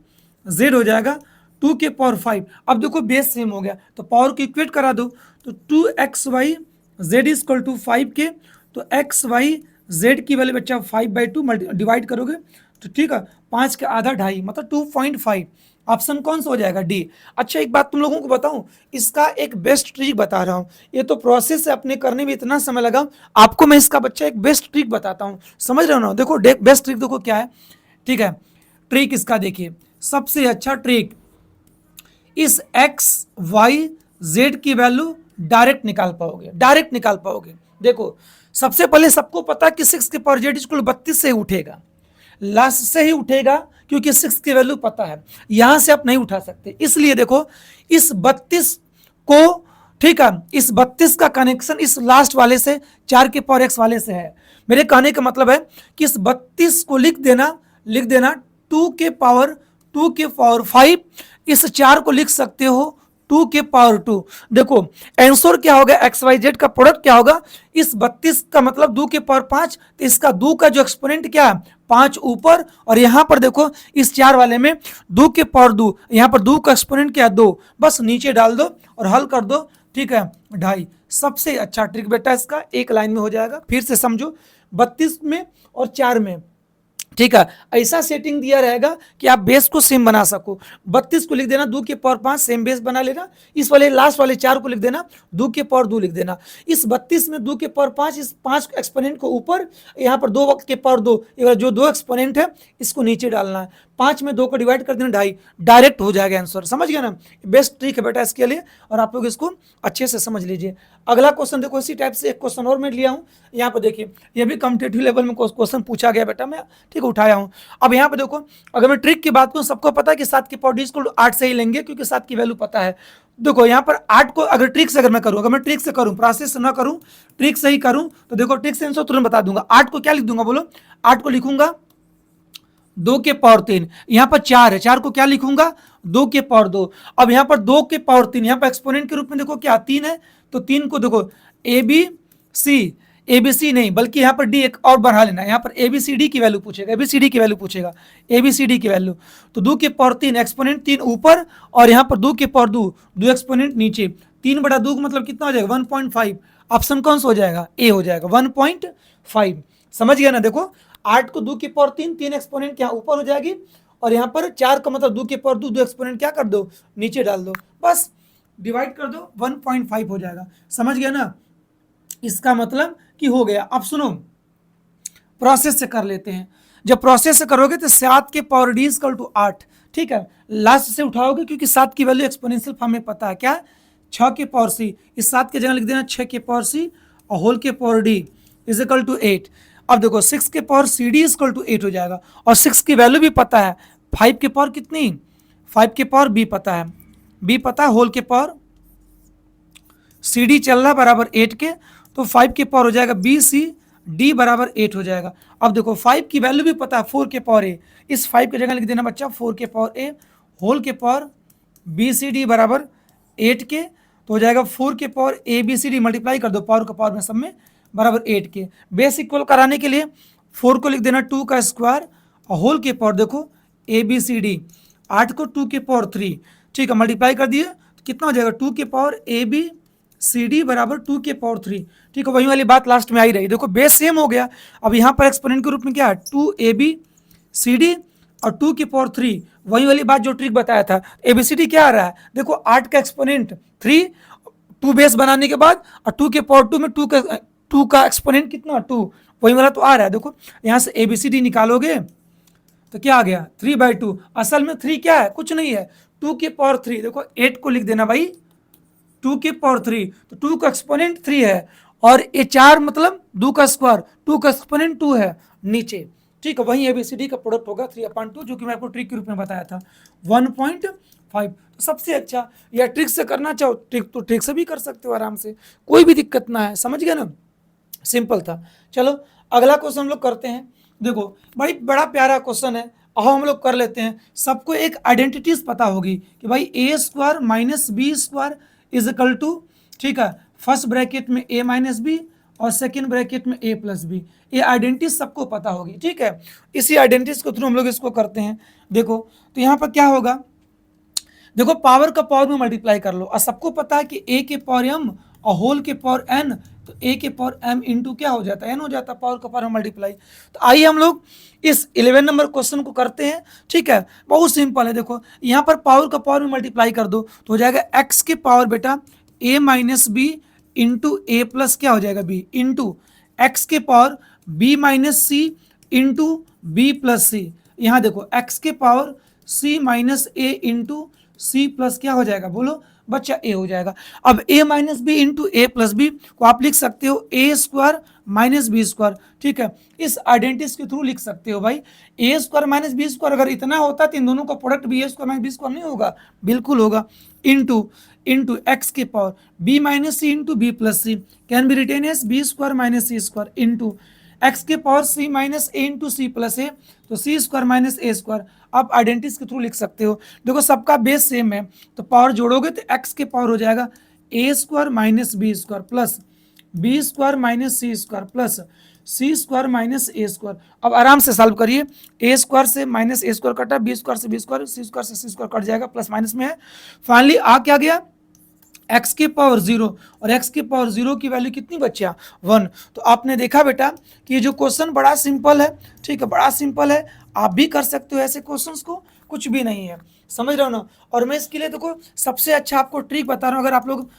जेड हो जाएगा 2 के पावर 5। अब देखो बेस सेम हो गया तो पावर को इक्वेट करा दो तो 2xy z इक्वल टू 5 के, तो xy z की वैल्यू बच्चा 5/2 डिवाइड करोगे तो ठीक है 5 का आधा 2.5 मतलब 2.5। ऑप्शन कौन सा हो जाएगा, डी। अच्छा एक बात तुम लोगों को बताऊं, इसका एक बेस्ट ट्रिक बता रहा हूं, ये तो प्रोसेस से अपने करने में इतना समय लगा, आपको मैं इसका बच्चा एक बेस्ट ट्रिक बताता हूं, समझ रहे हो ना। देखो बेस्ट ट्रिक देखो क्या है, ठीक है, ट्रिक इसका देखिए, सबसे अच्छा ट्रिक, इस एक्स वाई जेड की वैल्यू डायरेक्ट निकाल पाओगे, डायरेक्ट निकाल पाओगे। देखो सबसे पहले सबको पता है कि 6 के पावर जेड इक्वल 32 से ही उठेगा, लास्ट से ही उठेगा क्योंकि 6 की वैल्यू पता है, यहां से आप नहीं उठा सकते, इसलिए देखो इस 32 को, ठीक है, इस 32 का कनेक्शन इस लास्ट वाले से 4 के पावर एक्स वाले से है। मेरे कहने का मतलब है कि इस 32 को लिख देना 2 के पावर 5, इस 4 को लिख सकते हो 2 के पावर 2। देखो आंसर क्या होगा, एक्स वाई जेड का प्रोडक्ट क्या होगा, इस 32 का मतलब 2 के पावर 5, तो इसका 2 का जो एक्सपोनेंट क्या है 5 ऊपर, और यहां पर देखो इस 4 वाले में 2 के पावर 2, यहां पर 2 का एक्सपोनेंट क्या है 2, बस नीचे डाल दो और हल कर दो, ठीक है 2.5। सबसे अच्छा ट्रिक बेटा इसका एक लाइन में हो जाएगा, फिर से समझो 32 में और 4 में, ठीक है, ऐसा सेटिंग दिया रहेगा कि आप बेस को सेम बना सको। 32 को लिख देना 2 के पावर 5 सेम बेस बना लेना, इस वाले लास्ट वाले 4 को लिख देना 2 के पावर 2 लिख देना, इस 32 में 2 के पावर 5, इस 5 एक्सपोनेंट को ऊपर, यहाँ पर 2 के पावर 2, जो 2 एक्सपोनेंट है इसको नीचे डालना है, 5 में 2 को डिवाइड कर देना 2.5, डायरेक्ट हो जाएगा आंसर, समझ गया ना। बेस्ट ट्रिक है बेटा इसके लिए और आप लोग इसको अच्छे से समझ लीजिए। अगला क्वेश्चन देखो, इसी टाइप से एक क्वेश्चन और मैं लिया हूँ, यहाँ पर देखिए ये भी कॉम्पिटिटिव लेवल में क्वेश्चन पूछा गया बेटा, मैं ठीक उठाया हूँ। अब यहाँ पे देखो अगर मैं ट्रिक की बात करूँ, सबको पता है कि 7 की पावर डी इक्वल टू 8 से ही लेंगे क्योंकि 7 की वैल्यू पता है। देखो यहाँ पर 8 को अगर ट्रिक से मैं ट्रिक से करूँ, प्रोसेस से ना करूँ, ट्रिक से ही करूँ, तो देखो ट्रिक से आंसर तुरंत बता दूंगा। 8 को क्या लिख दूंगा बोलो, 8 को लिखूंगा 2 के पावर 3, यहाँ पर 4 है, 4 को क्या लिखूंगा 2 के पावर 2। अब यहाँ पर 2 के पावर 3, यहाँ पर एक्सपोनेंट के रूप में देखो क्या 3 है, तो 3 को देखो ए बी सी नहीं बल्कि यहाँ पर डी एक और बढ़ा लेना, यहाँ पर ए बी सी डी की वैल्यू पूछेगा, ए बी सी डी की वैल्यू पूछेगा, ए बी सी डी की वैल्यू, तो 2 के पावर 3 एक्सपोनेंट 3 ऊपर और यहाँ पर 2 के पावर 2 एक्सपोनेंट नीचे, 3/2 मतलब कितना हो जाएगा 1.5। ऑप्शन कौन सा हो जाएगा, ए हो जाएगा 1.5। समझ गया ना। देखो 8 को 2 के पावर 3 एक्सपोनेंट क्या ऊपर हो जाएगी और यहाँ पर 4 का मतलब 2 के पावर 2 एक्सपोनेंट क्या कर दो नीचे डाल दो, बस डिवाइड कर दो 1.5 हो जाएगा। समझ गया ना, इसका मतलब कि हो गया। अब सुनो प्रोसेस से कर लेते हैं, जब प्रोसेस से करोगे तो 7 के पावर डी इक्वल टू 8, ठीक है, लास्ट से उठाओगे क्योंकि 7 की वैल्यू एक्सपोनेंशियल फॉर्म में पता है क्या, 6 के पावर सी, इस 7 के जगह लिख देना 6 के पावर सी और होल के power d is equal to 8। अब देखो 6 के power c d equal to 8 हो जाएगा और 6 की वैल्यू भी पता है, 5 के पावर कितनी 5 के पावर बी पता है, बी पता है, होल के पावर सी डी चल रहा बराबर 8 के, तो 5 के पावर हो जाएगा बी सी डी बराबर 8 हो जाएगा। अब देखो 5 की वैल्यू भी पता है 4 के पावर ए, इस 5 की जगह लिख देना बच्चा 4 के पावर ए होल के पावर बी सी डी बराबर 8 के, तो हो जाएगा 4 के power a b c d, multiply कर दो पावर का पावर में सब में, बराबर 8 के। बेस इक्वल कराने के लिए 4 को लिख देना 2 का स्क्वायर और होल के पावर देखो ए बी सी डी, 8 को 2 के पावर 3, ठीक है, मल्टीप्लाई कर दिए तो कितना हो जाएगा 2 के power a b c d बराबर 2 के पावर 3, ठीक है, वही वाली बात लास्ट में आई रही। देखो बेस सेम हो गया, अब यहाँ पर एक्सपोनेंट के रूप में क्या है 2 ए बी सी डी और 2 की पावर 3, वही वाली बात जो ट्रिक बताया था। एबीसीडी क्या आ रहा है देखो 8 का एक्सपोनेंट 3, 2 बेस बनाने के बाद और 2 के पावर 2 में 2 का एक्सपोनेंट कितना 2, वही वाला तो आ रहा है। देखो यहाँ से एबीसीडी निकालोगे तो क्या आ गया 3/2, असल में 3 क्या है कुछ नहीं है 2 के पावर 3, देखो 8 को लिख देना भाई 2 के पावर 3, तो 2 का एक्सपोनेंट 3 है और ये 4 मतलब 2 का स्क्वायर, 2 का एक्सपोनेंट 2 है नीचे, ठीक है, वही एबीसीडी का प्रोडक्ट होगा 3/2, जो कि मैं आपको ट्रिक के रूप में बताया था 1.5। तो सबसे अच्छा, या ट्रिक से करना चाहो ट्रिक तो ट्रिक से भी कर सकते हो आराम से, कोई भी दिक्कत ना है, समझ गए ना, सिंपल था। चलो अगला क्वेश्चन हम लोग करते हैं। देखो भाई बड़ा प्यारा क्वेश्चन है, आओ हम लोग कर लेते हैं। सबको एक आइडेंटिटीज पता होगी कि भाई ए square minus B square is equal to, ठीक है, फर्स्ट ब्रैकेट में ए माइनस बी और सेकेंड ब्रैकेट में ए प्लस बी, ये आइडेंटिटीज सबको पता होगी, ठीक है। इसी आइडेंटिटीज के थ्रू हम लोग इसको करते हैं। देखो तो यहाँ पर क्या होगा, देखो पावर का पावर में मल्टीप्लाई कर लो, और सबको पता है कि ए के पावर एम और होल के पावर एन, तो ए के पावर एम इंटू क्या हो जाता है एन हो जाता है, पावर का पावर में मल्टीप्लाई। तो आइए हम लोग इस 11 नंबर क्वेश्चन को करते हैं, ठीक है, बहुत सिंपल है। देखो यहाँ पर पावर का पावर में मल्टीप्लाई कर दो तो हो जाएगा एक्स के पावर बेटा ए minus B into A plus क्या हो जाएगा बी, इंटू एक्स के power B minus c into b plus C. यहाँ देखो एक्स के पावर सी माइनस ए इंटू सी प्लस क्या हो जाएगा बोलो बच्चा ए हो जाएगा। अब ए minus B into A plus B को आप लिख सकते हो A square minus B square, ठीक है, इस आइडेंटिटीज के थ्रू लिख सकते हो भाई। ए स्क्वायर माइनस बी स्क्वायर अगर इतना होता तो इन दोनों का प्रोडक्ट भी a square minus B square नहीं होगा, बिल्कुल होगा। इंटू इंटू एक्स के power B minus c into b plus c can be written as b square minus C square into x के power C minus A into C plus a, तो सी square minus ए square आप identities के through लिख सकते हो। देखो सबका base same है तो पावर जोड़ोगे तो एक्स के पावर हो जाएगा ए square minus B square plus B square minus सी स्क्वायर प्लस सी स्क्वायर माइनस ए स्क्वायर। अब आराम से सॉल्व करिए, ए स्क्वायर से माइनस ए स्क्वायर कटा, बी स्क्वायर से बी स्क्वायर, सी स्क्वायर से सी स्क्वायर कट जाएगा, प्लस माइनस में है। फाइनली आ क्या गया x के पावर 0 और x के पावर 0 की वैल्यू कितनी बच्चा 1। तो आपने देखा बेटा कि ये जो क्वेश्चन बड़ा सिंपल है, ठीक है, बड़ा सिंपल है, आप भी कर सकते हो ऐसे क्वेश्चंस को, कुछ भी नहीं है, समझ रहे हो ना। और मैं इसके लिए देखो सबसे अच्छा आपको ट्रिक बता रहा हूँ, अगर आप लोग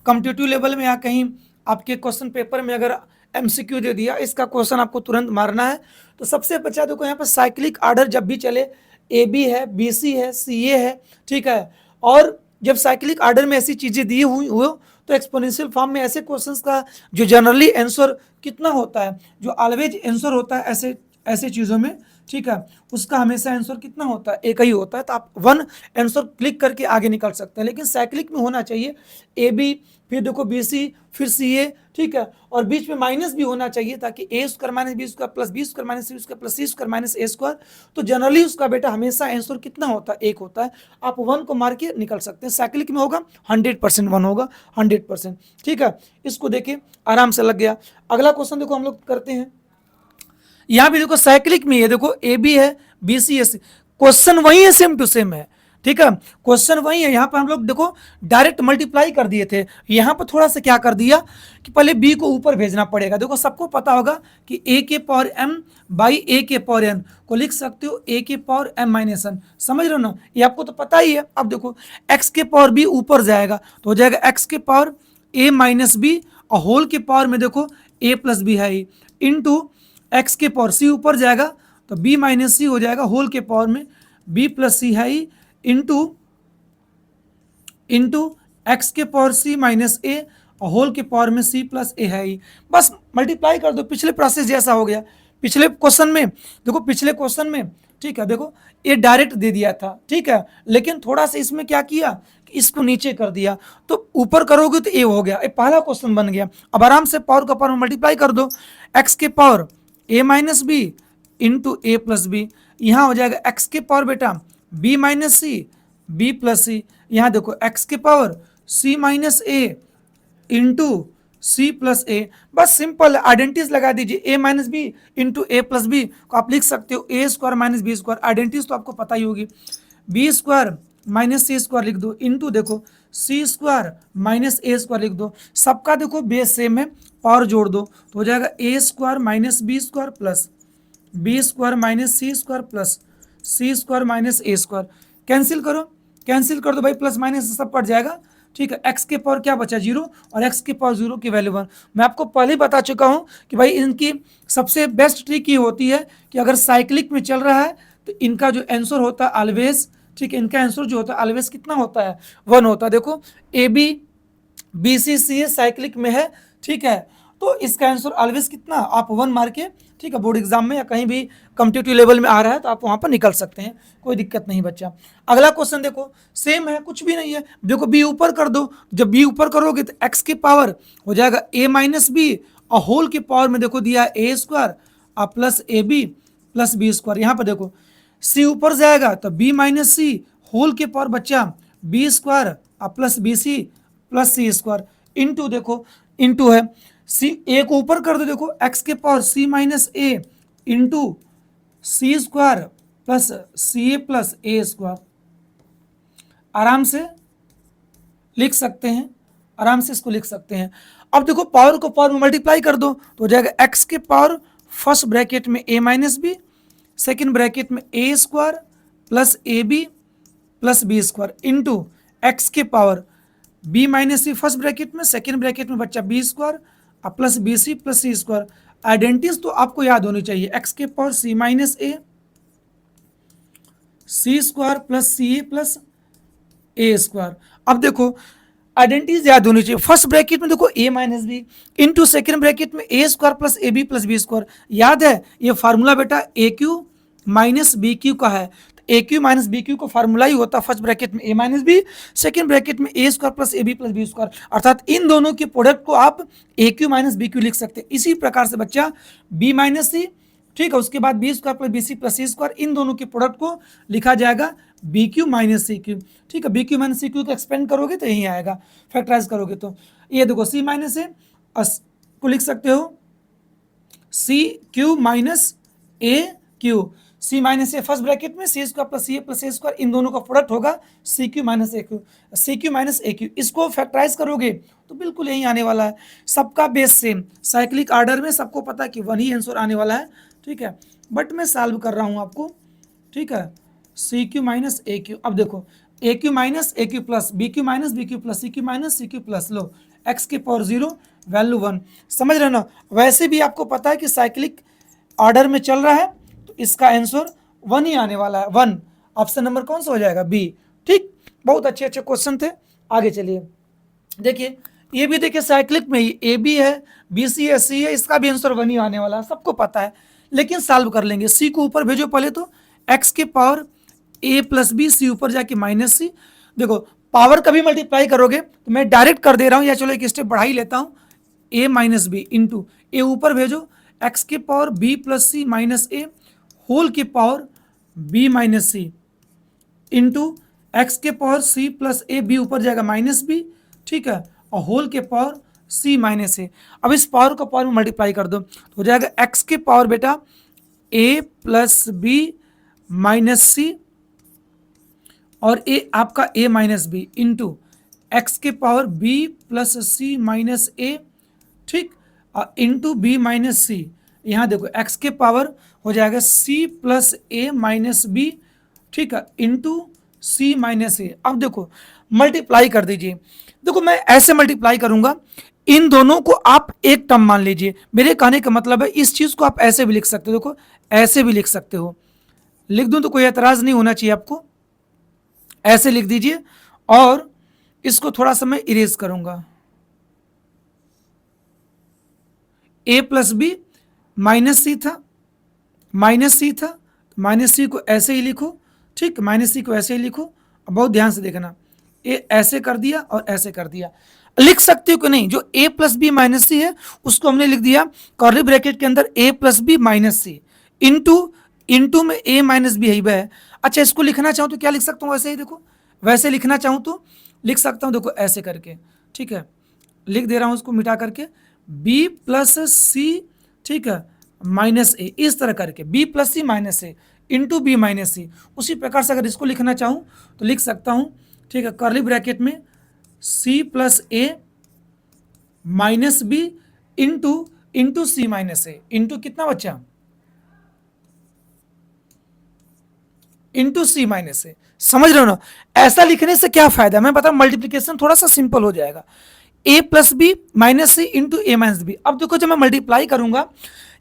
कॉम्पिटिटिव लेवल में या कहीं आपके क्वेश्चन पेपर में अगर MCQ दे दिया इसका क्वेश्चन आपको तुरंत मारना है, तो सबसे अच्छा देखो यहाँ पर साइक्लिक आर्डर जब भी चले AB है, BC है, CA है, ठीक है, और जब साइक्लिक आर्डर में ऐसी चीज़ें दी हुई हो तो एक्सपोनेंशियल फॉर्म में ऐसे क्वेश्चंस का जो जनरली आंसर कितना होता है, जो ऑलवेज आंसर होता है ऐसे ऐसे चीज़ों में, ठीक है, उसका हमेशा आंसर कितना होता है एक ही होता है, तो आप 1 आंसर क्लिक करके आगे निकल सकते हैं। लेकिन साइक्लिक में होना चाहिए AB, फिर देखो BC, फिर CA, ठीक है, और बीच में माइनस भी होना चाहिए ताकि A square minus B square plus B square minus C square plus C square minus A square, तो जनरली उसका बेटा हमेशा आंसर कितना होता है एक होता है, आप 1 को मार के निकल सकते हैं। साइक्लिक में होगा 100% 1 होगा 100%, ठीक है, इसको देखिए आराम से लग गया। अगला क्वेश्चन देखो हम लोग करते हैं, यहाँ भी देखो साइक्लिक में है, देखो AB है BC है, क्वेश्चन वही है, सेम टू सेम है, ठीक है, क्वेश्चन वही है। यहाँ पर हम लोग देखो डायरेक्ट मल्टीप्लाई कर दिए थे, यहाँ पर थोड़ा सा क्या कर दिया कि पहले B को ऊपर भेजना पड़ेगा। देखो सबको पता होगा कि A के पावर M बाई A के पावर N को लिख सकते हो A के पावर M माइनस N, समझ रहे हो ना, ये आपको तो पता ही है। अब देखो X के पावर B ऊपर जाएगा तो हो जाएगा X के पावर A माइनस B और होल के पावर में देखो A प्लस बी है इंटू एक्स के पावर C ऊपर जाएगा तो B माइनस सी हो जाएगा, होल के पावर में B प्लस सी है इंटू एक्स के पावर C माइनस A और होल के पावर में C प्लस A है, बस मल्टीप्लाई कर दो, पिछले प्रोसेस जैसा हो गया। पिछले क्वेश्चन में देखो, पिछले क्वेश्चन में, ठीक है, देखो ये डायरेक्ट दे दिया था, ठीक है, लेकिन थोड़ा सा इसमें क्या किया कि इसको नीचे कर दिया, तो ऊपर करोगे तो A हो गया, ये पहला क्वेश्चन बन गया। अब आराम से पावर का पावर मल्टीप्लाई कर दो, एक्स के power A minus B into A plus B, यहाँ हो जाएगा एक्स के पावर बेटा B minus C B plus C, यहाँ देखो x के power c minus A into C plus A, बस सिंपल आइडेंटिटीज लगा दीजिए, a minus B into A plus B को आप लिख सकते हो A square minus B square, identities तो आपको पता ही होगी, बी स्क्वायर माइनस सी स्क्वायर लिख दो इंटू देखो सी स्क्वायर माइनस ए स्क्वायर लिख दो, सबका देखो बेस सेम है, पावर जोड़ दो तो हो जाएगा ए square minus B square plus B square minus सी स्क्वायर प्लस सी स्क्वायर माइनस ए स्क्वायर, कैंसिल करो, कैंसिल कर दो भाई, प्लस माइनस सब कट जाएगा, ठीक है। x के पावर क्या बचा 0 और x के पावर 0 की वैल्यू 1। मैं आपको पहले ही बता चुका हूं कि भाई इनकी सबसे बेस्ट ट्रिक ये होती है कि अगर साइक्लिक में चल रहा है तो इनका जो आंसर होता है ऑलवेज, ठीक है, इनका आंसर जो होता है ऑलवेज कितना होता है 1 होता है। देखो a b b c c cyclic में है, ठीक है, तो इसका आंसर ऑलवेज कितना आप 1 मार के, ठीक है, बोर्ड एग्जाम में या कहीं भी कॉम्पिटिटिव लेवल में आ रहा है तो आप वहां पर निकल सकते हैं, कोई दिक्कत नहीं बच्चा। अगला क्वेश्चन देखो सेम है, कुछ भी नहीं है, देखो बी ऊपर कर दो, जब बी ऊपर करोगे तो एक्स के पावर हो जाएगा ए माइनस बी और होल के पावर में देखो दिया ए स्क्वायर और plus A B plus B square, यहाँ पर देखो सी ऊपर जाएगा तो बी माइनस सी होल के पावर बच्चा बी स्क्वायर और प्लस बी सी प्लस सी स्क्वायर इंटू देखो इंटू है सी, ए को ऊपर कर दो, देखो एक्स के power C minus A into C square plus C A plus A square, आराम से लिख सकते हैं, आराम से इसको लिख सकते हैं। अब देखो पावर को पावर में मल्टीप्लाई कर दो तो हो जाएगा एक्स के पावर फर्स्ट ब्रैकेट में A minus B, second bracket में ए square plus A B plus B square into x के power B minus C first bracket में, सेकेंड ब्रैकेट में बच्चा B square plus B C plus सी square. Identities तो आपको याद होनी चाहिए, एक्स के power C minus A C square plus C A plus A square. अब देखो आइडेंटिटीज याद होनी चाहिए, फर्स्ट ब्रैकेट में देखो A minus B into second bracket में ए square plus A B plus B square, याद है ये फार्मूला बेटा ए क्यू माइनस बी क्यू का है, A Q minus B cube का फार्मूला ही होता है फर्स्ट ब्रैकेट में A minus B, second bracket में ए square plus A B plus B square, अर्थात इन दोनों के प्रोडक्ट को आप A Q minus B Q लिख सकते हैं। इसी प्रकार से बच्चा बी माइनस सी, ठीक है, उसके बाद B square plus B C plus सी स्क्वायर, इन दोनों के प्रोडक्ट को लिखा जाएगा B cube minus C cube, ठीक है, B cube minus C cube को एक्सपेंड करोगे तो यही आएगा, फैक्टराइज करोगे तो ये देखो सी माइनस ए को लिख सकते हो सी cube minus A Q, C minus A first bracket में सी square plus C A plus A square, इन दोनों का प्रोडक्ट होगा सी cube minus A Q, C cube minus A Q, इसको फैक्टराइज करोगे तो बिल्कुल यही आने वाला है, सबका बेस सेम, साइक्लिक ऑर्डर में सबको पता है कि 1 ही आंसर आने वाला है, ठीक है, बट मैं सॉल्व कर रहा हूँ आपको, ठीक है, C cube minus A cube. अब देखो A Q minus A Q plus B cube minus B Q plus C cube minus C Q plus, लो एक्स के पावर 0 वैल्यू 1, समझ रहे ना। वैसे भी आपको पता है कि साइक्लिक ऑर्डर में चल रहा है तो इसका आंसर 1 ही आने वाला है, 1, ऑप्शन नंबर कौन सा हो जाएगा बी, ठीक। बहुत अच्छे अच्छे क्वेश्चन थे, आगे चलिए देखिए, ये भी देखिए साइक्लिक में ही ए बी है बी सी है सी है, इसका भी आंसर 1 ही आने वाला है, सबको पता है, लेकिन सॉल्व कर लेंगे। सी को ऊपर भेजो पहले, तो एक्स के पावर ए प्लस बी, सी ऊपर जाके माइनस सी, देखो पावर कभी मल्टीप्लाई करोगे तो मैं डायरेक्ट कर दे रहा हूँ, या चलो एक स्टेप बढ़ा ही लेता हूँ, ए माइनस बी इंटू ए ऊपर भेजो एक्स के पावर बी प्लस सी माइनस ए होल के power B minus c into x के पावर सी प्लस ए, बी ऊपर जाएगा माइनस बी, ठीक है, और होल के पावर सी माइनस ए। अब इस पावर को पावर में मल्टीप्लाई कर दो तो हो जाएगा एक्स के पावर बेटा ए प्लस बी माइनस सी और ए आपका ए माइनस बी इंटू एक्स के पावर बी प्लस सी माइनस ए, ठीक, इंटू बी माइनस सी, यहाँ देखो एक्स के पावर हो जाएगा सी प्लस ए माइनस बी, ठीक है, इंटू सी माइनस ए। अब देखो मल्टीप्लाई कर दीजिए, देखो मैं ऐसे मल्टीप्लाई करूंगा, इन दोनों को आप एक टर्म मान लीजिए, मेरे कहने का मतलब है इस चीज को आप ऐसे भी लिख सकते हो, देखो ऐसे भी लिख सकते हो, लिख दूं तो कोई एतराज नहीं होना चाहिए आपको, ऐसे लिख दीजिए, और इसको थोड़ा सा मैं इरेज करूंगा, ए प्लस बी माइनस सी था, माइनस सी था, माइनस सी को ऐसे ही लिखो, ठीक, माइनस सी को ऐसे ही लिखो, बहुत ध्यान से देखना, ए ऐसे कर दिया और ऐसे कर दिया, लिख सकते हो कि नहीं, जो ए प्लस बी माइनस सी है उसको हमने लिख दिया कर्ली ब्रैकेट के अंदर ए plus B minus c into में ए माइनस बी है। अच्छा इसको लिखना चाहूँ तो क्या लिख सकता हूँ, ऐसे ही देखो वैसे लिखना चाहूँ तो लिख सकता हूँ, देखो ऐसे करके, ठीक है, लिख दे रहा हूँ उसको मिटा करके, बी प्लस सी, ठीक है, माइनस ए, इस तरह करके बी प्लस सी माइनस ए इंटू बी माइनस सी। उसी प्रकार से अगर इसको लिखना चाहूँ तो लिख सकता हूँ, ठीक है, कर्ली ब्रैकेट में सी प्लस ए minus B into c minus ए, इंटू कितना बच्चा, इंटू सी माइनस ए। समझ रहे हो ना? ऐसा लिखने से क्या फायदा है मैं बता, मल्टीप्लीकेशन थोड़ा सा सिंपल हो जाएगा, ए plus B minus c into a minus B. अब देखो जब मैं मल्टीप्लाई करूंगा,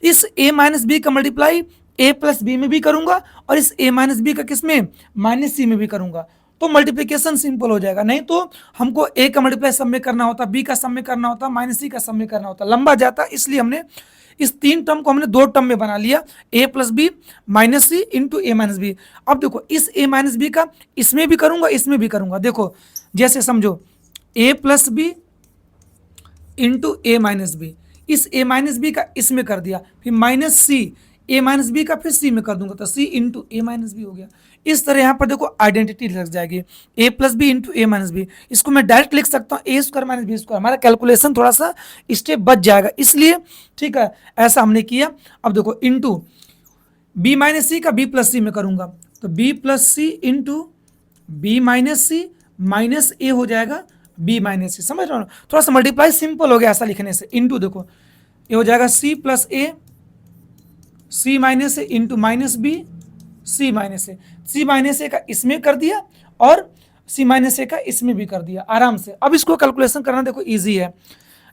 इस ए माइनस बी का मल्टीप्लाई ए प्लस बी में भी करूंगा और इस ए माइनस बी का किसमें, माइनस सी में भी करूंगा, तो मल्टीप्लीकेशन सिंपल हो जाएगा। नहीं तो हमको ए का मल्टीप्लाई सब में करना होता, बी का सब में करना होता, माइनस सी का सब में करना होता, लंबा जाता। इसलिए हमने इस 3 टर्म को हमने 2 टर्म में बना लिया, ए plus B minus c into a minus B. अब देखो इस ए माइनस बी का इसमें भी करूंगा, इसमें भी करूंगा। देखो जैसे समझो ए plus B into a minus B, इस ए माइनस बी का इसमें कर दिया, फिर minus C a minus B का फिर सी में कर दूंगा, तो सी इंटू ए माइनस बी हो गया। इस तरह यहाँ पर देखो आइडेंटिटी लग जाएगी, ए plus B into a minus B. इसको मैं डायरेक्ट लिख सकता हूँ ए स्क्वायर माइनस बी स्क्वायर, हमारा कैलकुलेशन थोड़ा सा स्टेप बच जाएगा, इसलिए ठीक है ऐसा हमने किया। अब देखो इंटू बी माइनस सी का बी प्लस सी में करूंगा, तो B plus c into b minus c minus a हो जाएगा बी माइनस सी। समझ रहे हो? थोड़ा सा मल्टीप्लाई सिंपल हो गया ऐसा लिखने से। इंटू देखो ये हो जाएगा सी प्लस ए सी माइनस ए into minus B C minus ए, सी माइनस ए का इसमें कर दिया और सी माइनस ए का इसमें भी कर दिया आराम से। अब इसको कैलकुलेशन करना देखो इजी है।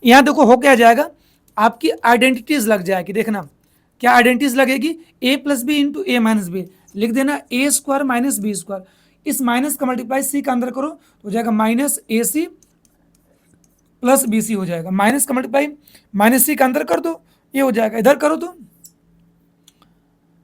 यहाँ देखो हो क्या जाएगा, आपकी आइडेंटिटीज लग जाएगी। देखना क्या आइडेंटिटीज लगेगी, ए plus B into a minus B, लिख देना ए स्क्वायर माइनस बी स्क्वायर। इस माइनस का मल्टीप्लाई सी का अंदर करो तो हो जाएगा माइनस ए सी प्लस बी सी हो जाएगा। माइनस का मल्टीप्लाई माइनस सी का अंदर कर दो, ये हो जाएगा। इधर करो तो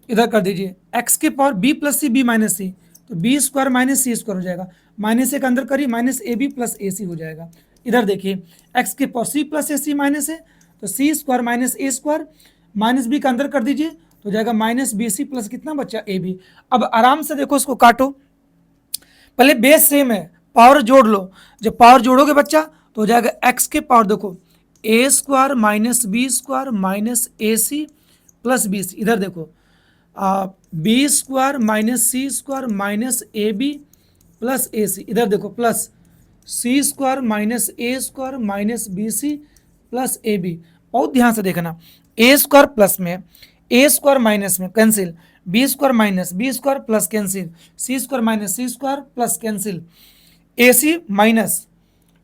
इधर कर दीजिए एक्स के power B plus C B minus C, तो बी स्क्वायर माइनस सी स्क्वायर हो जाएगा। माइनस ए का अंदर करिए माइनस ए बी प्लस ए सी हो जाएगा। इधर देखिए एक्स के पावर सी प्लस ए सी माइनस है, तो सी स्क्वायर माइनस ए स्क्वायर, माइनस बी का अंदर कर दीजिए तो हो जाएगा माइनस बी सी प्लस कितना बच्चा ए बी। अब आराम से देखो इसको काटो, पहले बेस सेम है, पावर जोड़ लो। जब पावर जोड़ोगे बच्चा तो हो जाएगा एक्स के पावर देखो A square minus B square minus A C plus B C. इधर देखो B square minus C square minus A B plus A C. इधर देखो प्लस सी स्क्वायर माइनस ए square minus B C plus ए B. बहुत ध्यान से देखना, A square plus में ए square minus में cancel, B square minus B square plus cancel, C square minus C square plus cancel, A C minus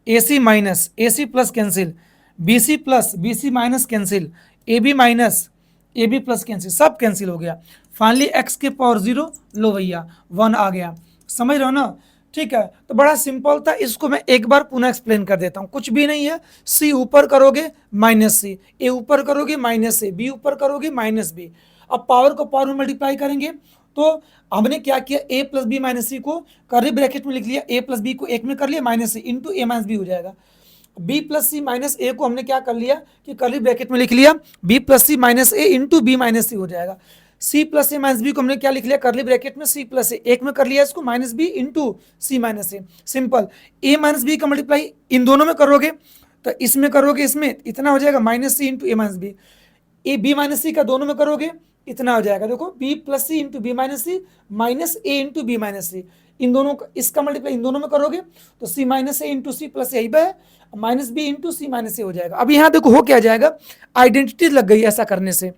A C plus cancel, b C plus B C minus cancel, a b minus A B plus cancel, सब cancel हो गया। Finally x के power 0, लो भैया 1 आ गया। समझ रहे हो ना? ठीक है, तो बड़ा सिंपल था। इसको मैं एक बार पुनः एक्सप्लेन कर देता हूँ। कुछ भी नहीं है, सी ऊपर करोगे माइनस सी, ए ऊपर करोगे माइनस ए, बी ऊपर करोगे माइनस बी। अब पावर को पावर में मल्टीप्लाई करेंगे तो हमने क्या किया, ए प्लस बी माइनस सी को कर्ली ब्रैकेट में लिख लिया, ए प्लस बी को एक में कर लिया minus c into a minus B हो जाएगा। बी प्लस सी माइनस ए को हमने क्या कर लिया कि कर्ली ब्रैकेट में लिख लिया, बी प्लस सी माइनस ए इंटू बी माइनस सी हो जाएगा। सी प्लस ए माइनस बी को हमने क्या लिख लिया, कर्ली ब्रैकेट में सी प्लस ए एक में कर लिया इसको minus B into c minus ए। सिंपल, ए माइनस बी का मल्टीप्लाई इन दोनों में करोगे तो इसमें करोगे, इसमें इतना हो जाएगा minus c into a minus b. A b minus c का दोनों में करोगे इतना हो जाएगा, देखो b plus c into b minus c minus ए इंटू बी माइनस सी। इन दोनों का इसका मल्टीप्लाई इन दोनों में करोगे तो सी माइनस ए इंटू सी प्लस यही है minus B into c minus a हो जाएगा। अब यहाँ देखो हो क्या जाएगा, आइडेंटिटी लग गई ऐसा करने से।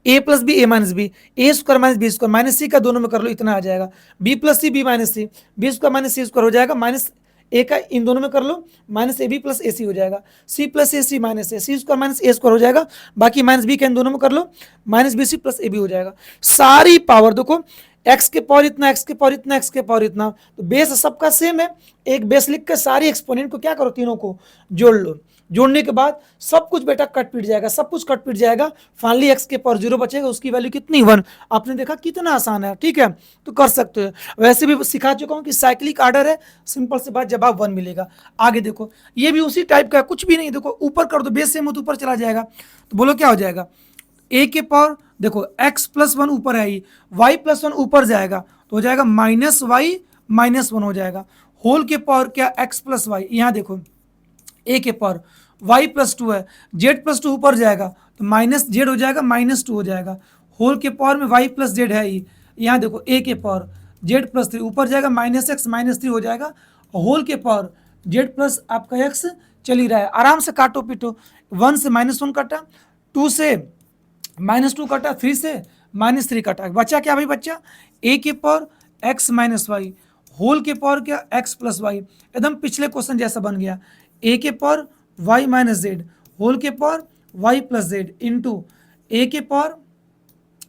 A plus b a minus b, a square minus B square minus c का दोनों में कर लो इतना आ जाएगा। B plus C B minus c, b square minus सी स्क्वायर हो जाएगा, माइनस ए का इन दोनों में कर लो माइनस ए बी प्लस ए सी हो जाएगा। सी प्लस ए सी माइनस ए, सी स्क्वायर माइनस ए स्क्वायर हो जाएगा, बाकी माइनस बी के इन दोनों में कर लो माइनस बी सी प्लस ए बी हो जाएगा। सारी पावर देखो एक्स के पावर इतना, एक्स के पावर इतना, एक्स के पावर इतना, तो बेस सबका सेम है। एक बेस लिख कर सारी एक्सपोनेंट को क्या करो, तीनों को जोड़ लो। जोड़ने के बाद सब कुछ बेटा कट पिट जाएगा, सब कुछ कट पिट जाएगा। फाइनली एक्स के पावर 0 बचेगा, उसकी वैल्यू कितनी 1। आपने देखा कितना आसान है, ठीक है, तो कर सकते हो। वैसे भी सिखा चुका हूँ कि साइक्लिक आर्डर है, सिंपल से बात, जवाब 1 मिलेगा। आगे देखो ये भी उसी टाइप का, कुछ भी नहीं, देखो ऊपर कर दो, बेस सेम हो तो ऊपर चला जाएगा। तो बोलो क्या हो जाएगा, ए के पावर देखो x प्लस 1 ऊपर है, वाई प्लस 1 ऊपर जाएगा तो हो जाएगा माइनस वाई -1 हो जाएगा। होल के पावर क्या, x प्लस वाई, यहाँ देखो a के पावर y प्लस 2 है, z प्लस 2 ऊपर जाएगा तो माइनस जेड हो जाएगा, -2 हो जाएगा। होल के पावर में y प्लस जेड है ही, यहाँ देखो a के पावर z प्लस 3 ऊपर जाएगा, -x -3 हो जाएगा। होल के पावर z प्लस आपका x चल ही रहा है, आराम से काटो पीटो। 1 से -1 कटा, 2 से -2 कटा, 3 से -3 कटा, बचा क्या भाई, बच्चा a के power x minus y, whole के पावर क्या, x प्लस वाई, एकदम पिछले क्वेश्चन जैसा बन गया। a के power y minus z, whole के power y plus z, into a के पावर,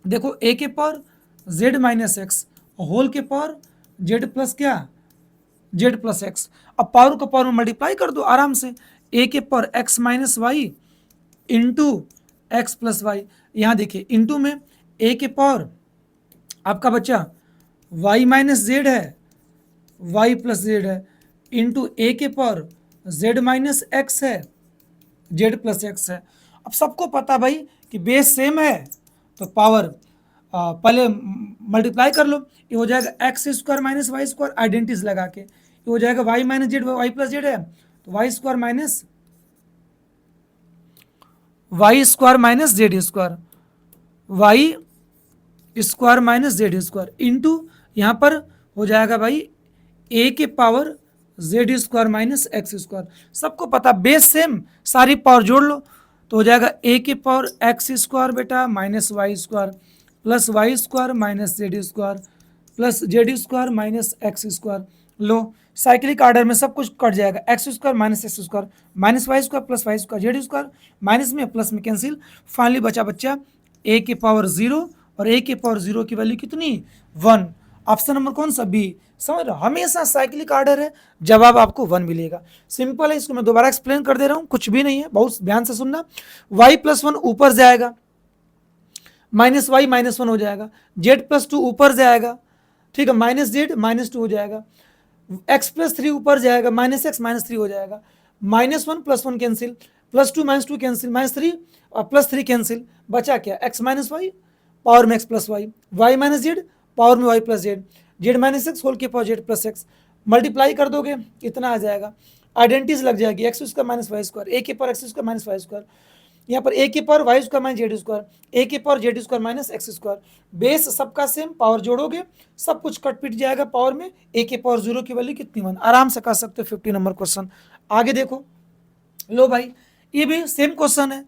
देखो a के power z minus x, whole के पावर z प्लस क्या, z प्लस एक्स। अब पावर को पावर में मल्टीप्लाई कर दो आराम से, a के power x minus y into x plus Y, यहाँ देखिए इंटू में a के पावर आपका बच्चा y माइनस जेड है, y प्लस जेड है, इंटू a के पावर z माइनस एक्स है, z प्लस एक्स है। अब सबको पता भाई कि बेस सेम है तो पावर पहले मल्टीप्लाई कर लो, ये हो जाएगा x square minus y square, identities लगा के, ये हो जाएगा y minus z, y plus z है तो y square minus z square, y square minus z square, into यहाँ पर हो जाएगा भाई ए के power z square minus x square. सबको पता बेस सेम, सारी पावर जोड़ लो तो हो जाएगा ए के पावर एक्स स्क्वायर बेटा minus y square plus y square minus z square plus z square minus x square. लो साइक्लिक ऑर्डर में सब कुछ कट जाएगा, x square minus x square minus y square plus y square, z square minus में plus में cancel, finally बचा बच्चा ए के पावर 0 और ए के पावर 0 की वैल्यू कितनी, 1। ऑप्शन नंबर कौन सा, बी। समझ रहे हो, हमेशा साइक्लिक ऑर्डर है, जवाब आपको 1 मिलेगा। सिंपल है, इसको मैं दोबारा एक्सप्लेन कर दे रहा हूँ, कुछ भी नहीं है, बहुत ध्यान से सुनना। y प्लस 1 ऊपर जाएगा, माइनस वाई -1 हो जाएगा, z प्लस 2 ऊपर जाएगा, ठीक है, माइनस जेड -2 हो जाएगा, x प्लस 3 ऊपर जाएगा, माइनस एक्स -3 हो जाएगा, -1 प्लस 1 कैंसिल, +2 -2 कैंसिल, -3 और +3 कैंसिल, बचा क्या, x माइनस वाई पावर में x plus y, y minus z power में y plus z, z minus x whole के power z plus x, multiply कर दोगे इतना आ जाएगा, आइडेंटिटीज लग जाएगी, x square minus y square, a के power x square minus y square, यहाँ पर ए के power y square minus z square, a के power z square minus x square, base सबका सेम, पावर जोड़ोगे सब कुछ कट पिट जाएगा पावर में, ए के पावर 0 की वैल्यू कितनी, 1। आराम से कर सकते हो 50 नंबर क्वेश्चन। आगे देखो, लो भाई ये भी सेम क्वेश्चन है,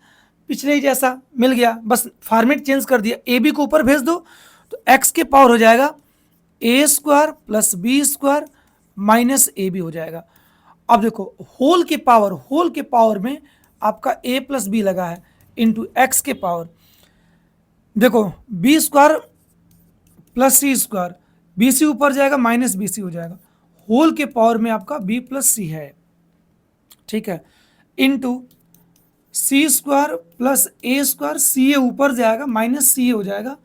पिछले ही जैसा मिल गया, बस फॉर्मेट चेंज कर दिया, ए बी को ऊपर भेज दो तो एक्स के पावर हो जाएगा ए square plus B square minus ए बी हो जाएगा। अब देखो होल के पावर में आपका ए प्लस बी लगा है इंटू एक्स के पावर, देखो बी स्क्वायर प्लस सी स्क्वायर, बी सी ऊपर जाएगा माइनस बी सी हो जाएगा, होल के पावर में आपका बी प्लस सी है, ठीक है, into C square plus A square, सी ए ऊपर जाएगा माइनस सी ए हो जाएगा,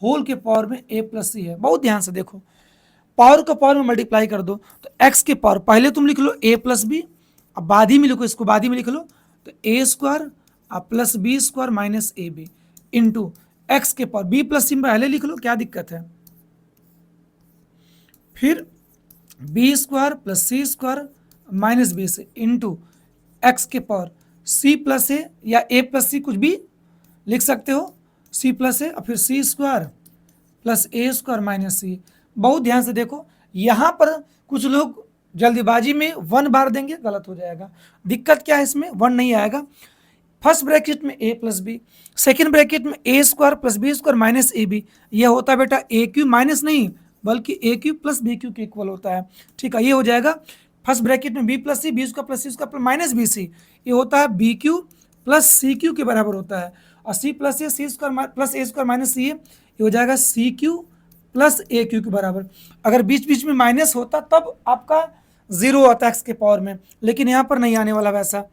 होल के पावर में ए प्लस सी है। बहुत ध्यान से देखो, पावर का पावर में मल्टीप्लाई कर दो तो एक्स के पावर पहले तुम लिख लो ए प्लस बी, अब बाद ही में लिखो, इसको बाद ही में लिख लो तो a square plus B square minus A b into x के पावर बी प्लस सी पहले लिख लो, क्या दिक्कत है, फिर बी स्क्वायर प्लस सी स्क्वायर माइनस बी से इंटू एक्स के पावर सी प्लस ए या ए प्लस सी कुछ भी लिख सकते हो, सी प्लस ए और फिर सी square plus A square minus सी। बहुत ध्यान से देखो, यहाँ पर कुछ लोग जल्दीबाजी में 1 बार देंगे, गलत हो जाएगा। दिक्कत क्या है इसमें, 1 नहीं आएगा। फर्स्ट ब्रैकेट में ए प्लस बी, सेकेंड ब्रैकेट में ए square plus B square minus ए बी, यह होता है बेटा ए क्यू माइनस नहीं बल्कि a Q plus B q के इक्वल होता है, ठीक है, ये हो जाएगा। फर्स्ट ब्रैकेट में बी प्लस सी, बी स्क्वायर प्लस सी स्क्वायर माइनस बी सी, ये होता है बी क्यू प्लस सी क्यू के बराबर होता है, और c plus A C square plus A square minus सी ए, ये हो जाएगा C Q plus a q के बराबर। अगर बीच बीच में माइनस होता तब आपका 0 आता है एक्स के पावर में, लेकिन यहाँ पर नहीं आने वाला वैसा,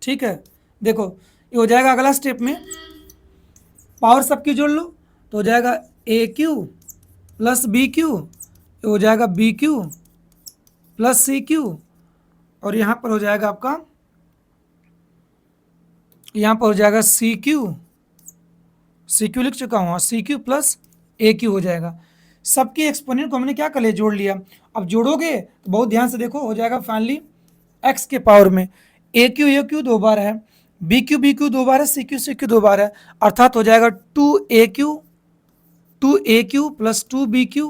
ठीक है। देखो ये हो जाएगा अगला स्टेप में, पावर सबकी जोड़ लो तो हो जाएगा a Q plus B q, ये हो जाएगा बी क्यू प्लस सी क्यू, और यहाँ पर हो जाएगा आपका, यहाँ पर हो जाएगा सी क्यू लिख चुका हूँ, C Q plus a Q हो जाएगा। सबके एक्सपोनेंट को हमने क्या कर लिया, जोड़ लिया। अब जोड़ोगे तो बहुत ध्यान से देखो, हो जाएगा फाइनली x के पावर में ए क्यू दो बार है, बी क्यू दो बार है, सी क्यू दो बार है, अर्थात हो जाएगा 2a q plus 2b q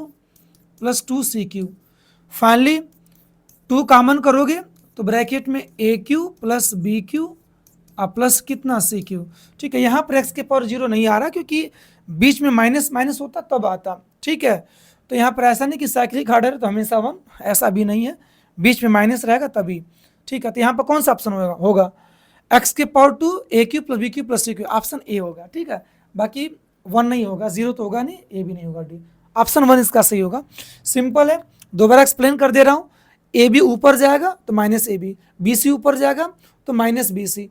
plus 2c q. Finally 2 common करोगे तो ब्रैकेट में a Q plus B Q plus कितना सी क्यू। ठीक है, यहाँ पर एक्स के पावर 0 नहीं आ रहा क्योंकि बीच में माइनस माइनस होता तब आता। ठीक है, तो यहाँ पर ऐसा नहीं कि साइक्लिक ऑर्डर तो हमेशा 1, ऐसा भी नहीं है, बीच में माइनस रहेगा तभी। ठीक है, तो यहाँ पर कौन सा ऑप्शन होगा एक्स के power 2 a Q plus B Q plus C q, option a होगा। ठीक है, बाकी 1 नहीं होगा, 0 तो होगा नहीं, ए भी नहीं होगा, डी ऑप्शन 1 इसका सही होगा। सिंपल है, दोबारा एक्सप्लेन कर दे रहा हूँ। ए बी ऊपर जाएगा तो माइनस ए बी सी ऊपर जाएगा तो माइनस बी सी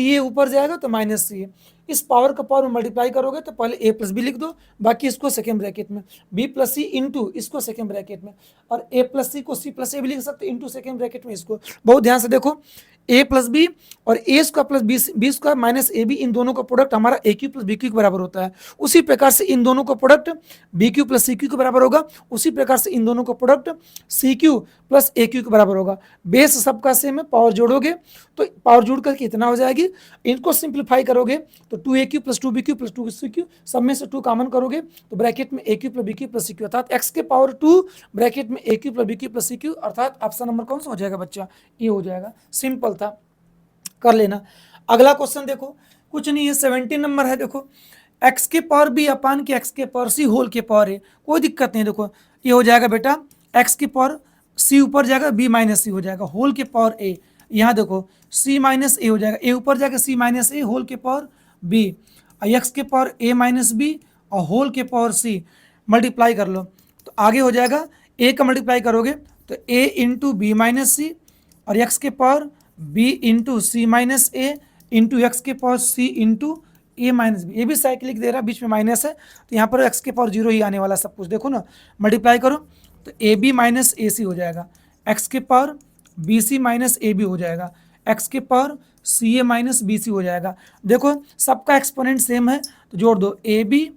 ए ऊपर जाएगा तो माइनस सी ए। इस पावर का पावर में मल्टीप्लाई करोगे तो पहले ए प्लस बी लिख दो, बाकी इसको सेकेंड ब्रैकेट में, बी प्लस सी इंटू इसको सेकेंड ब्रैकेट में, और ए प्लस सी को सी प्लस ए भी लिख सकते इंटू सेकेंड ब्रैकेट में इसको। बहुत ध्यान से देखो, ए प्लस बी और a square plus B square minus A b, इन दोनों का प्रोडक्ट हमारा a Q plus B q के बराबर होता है। उसी प्रकार से इन दोनों का प्रोडक्ट बी क्यू प्लस सी क्यू के बराबर होगा, उसी प्रकार से इन दोनों का product c Q plus a q के बराबर होगा। बेस सबका सेम है, पावर जोड़ोगे तो पावर जोड़ करके इतना हो जाएगी, इनको सिंप्लीफाई करोगे तो 2a q plus 2b q plus 2c Q, सब में से 2 कॉमन करोगे तो ब्रैकेट में a Q plus b Q plus c Q, अर्थात x के पावर 2 ब्रैकेट में a Q plus b Q plus c Q, अर्थात ऑप्शन नंबर कौन सा हो जाएगा बच्चा, ये हो जाएगा। सिंपल था, कर लेना। अगला क्वेश्चन देखो, कुछ नहीं है, 17 नंबर है। देखो x के पावर b अपान के x के पावर c होल के पावर a, कोई दिक्कत नहीं। देखो ये हो जाएगा बेटा x की पावर c ऊपर जाएगा, b माइनस सी हो जाएगा, होल के पावर a। यहाँ देखो c माइनस ए हो जाएगा, a ऊपर जाएगा c माइनस ए होल के पावर b, x के पावर a माइनस बी और होल के पावर c, मल्टीप्लाई कर लो तो आगे हो जाएगा a का मल्टीप्लाई करोगे तो a इंटू बी माइनस सी और x के power b into c minus ए इंटू एक्स के power c into a minus B. ये भी साइक्लिक दे रहा है, बीच में माइनस है तो यहाँ पर x के पावर 0 ही आने वाला सब कुछ। देखो ना, मल्टीप्लाई करो तो ए बी माइनस ए सी हो जाएगा, x के पावर बी सी माइनस ए बी हो जाएगा, x के power c a minus B c हो जाएगा। देखो सबका एक्सपोनेंट सेम है तो जोड़ दो, a b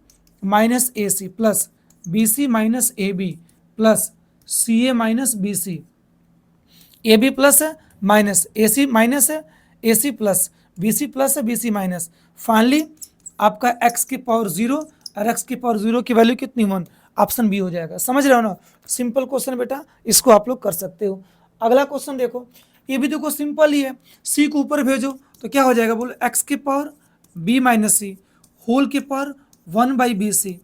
minus A C plus B C minus A B plus C a minus B c, a B plus है माइनस ए सी माइनस है, a C plus B C plus है, बी सी minus. Finally आपका x की power 0 और x की power 0 की value कितनी 1, option B हो जाएगा। समझ रहे हो ना, सिंपल क्वेश्चन बेटा, इसको आप लोग कर सकते हो। अगला क्वेश्चन देखो, ये भी देखो सिंपल ही है, c को ऊपर भेजो तो क्या हो जाएगा बोलो, x की power b minus c whole के पावर 1 बाई बी सी,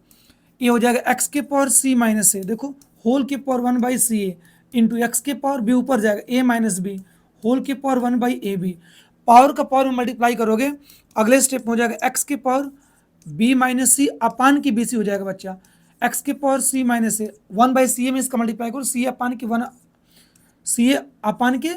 ये हो जाएगा x के पावर c माइनस ए, देखो होल के power 1 by c a into x के पावर b ऊपर जाएगा a माइनस बी होल के power 1 by a b, power का पावर में मल्टीप्लाई करोगे, अगले स्टेप में हो जाएगा x के power b minus c upon की बी सी हो जाएगा बच्चा, x के power c minus a 1 by c a में इसका मल्टीप्लाई करो, सी अपान की 1 सी ए अपान के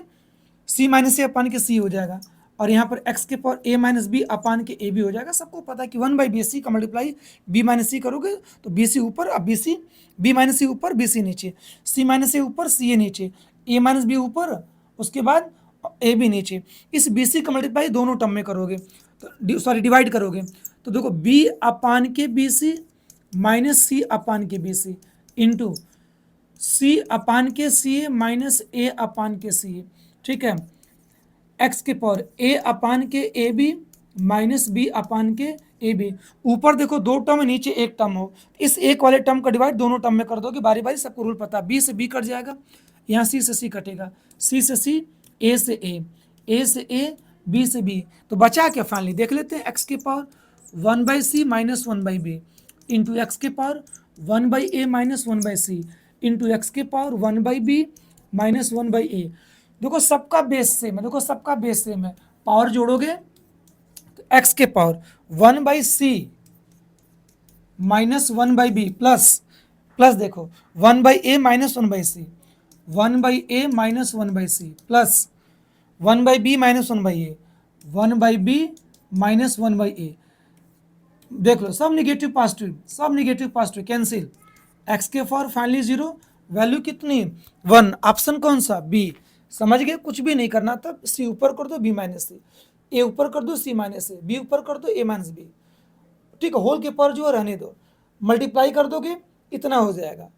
c माइनस ए अपान के c हो जाएगा, और यहाँ पर x के पावर a माइनस बी अपान के ए बी हो जाएगा। सबको पता है कि 1 बाई बी सी का मल्टीप्लाई b माइनस सी करोगे तो बी सी ऊपर, अब बी सी बी माइनस सी ऊपर बी सी नीचे, c माइनस ए ऊपर सी ए नीचे, a माइनस बी ऊपर, उसके बाद ए बी नीचे। इस बी सी का मल्टीप्लाई दोनों टर्म में करोगे तो सॉरी डिवाइड करोगे तो देखो b अपान के बी सी माइनस सी अपान के बी सी इंटू सी अपान के सी ए माइनस ए अपान के सी ए। ठीक है, x के पावर a अपान के ए बी माइनस बी अपान के ए बी, ऊपर देखो 2 टर्म है, नीचे 1 टर्म हो, इस एक वाले टर्म का डिवाइड दोनों टर्म में कर दोगे बारी बारी, सबको रूल पता है, b से b कट जाएगा, यहाँ c से c कटेगा, c से c, a से a, b से b, तो बचा क्या फाइनली देख लेते हैं, x के power 1 by c minus 1 by b into x के power 1 by a minus 1 by c into x के power 1 by b minus 1 by a. देखो सबका बेस सेम है, देखो सबका बेस सेम है, पावर जोड़ोगे तो x के power 1 by c minus 1 by b plus देखो 1 by a minus 1 by c, 1 by a minus 1 by c plus 1 by b minus 1 by a, 1 by b minus 1 by a. देख लो सब negative positive, सब negative positive cancel, x के power finally 0, value कितनी 1, option कौन सा B. समझ गए, कुछ भी नहीं करना था, सी ऊपर कर दो बी माइनस सी, ए ऊपर कर दो सी माइनस ए, बी ऊपर कर दो ए माइनस बी। ठीक है, होल के पावर जो रहने दो, मल्टीप्लाई कर दोगे इतना हो जाएगा।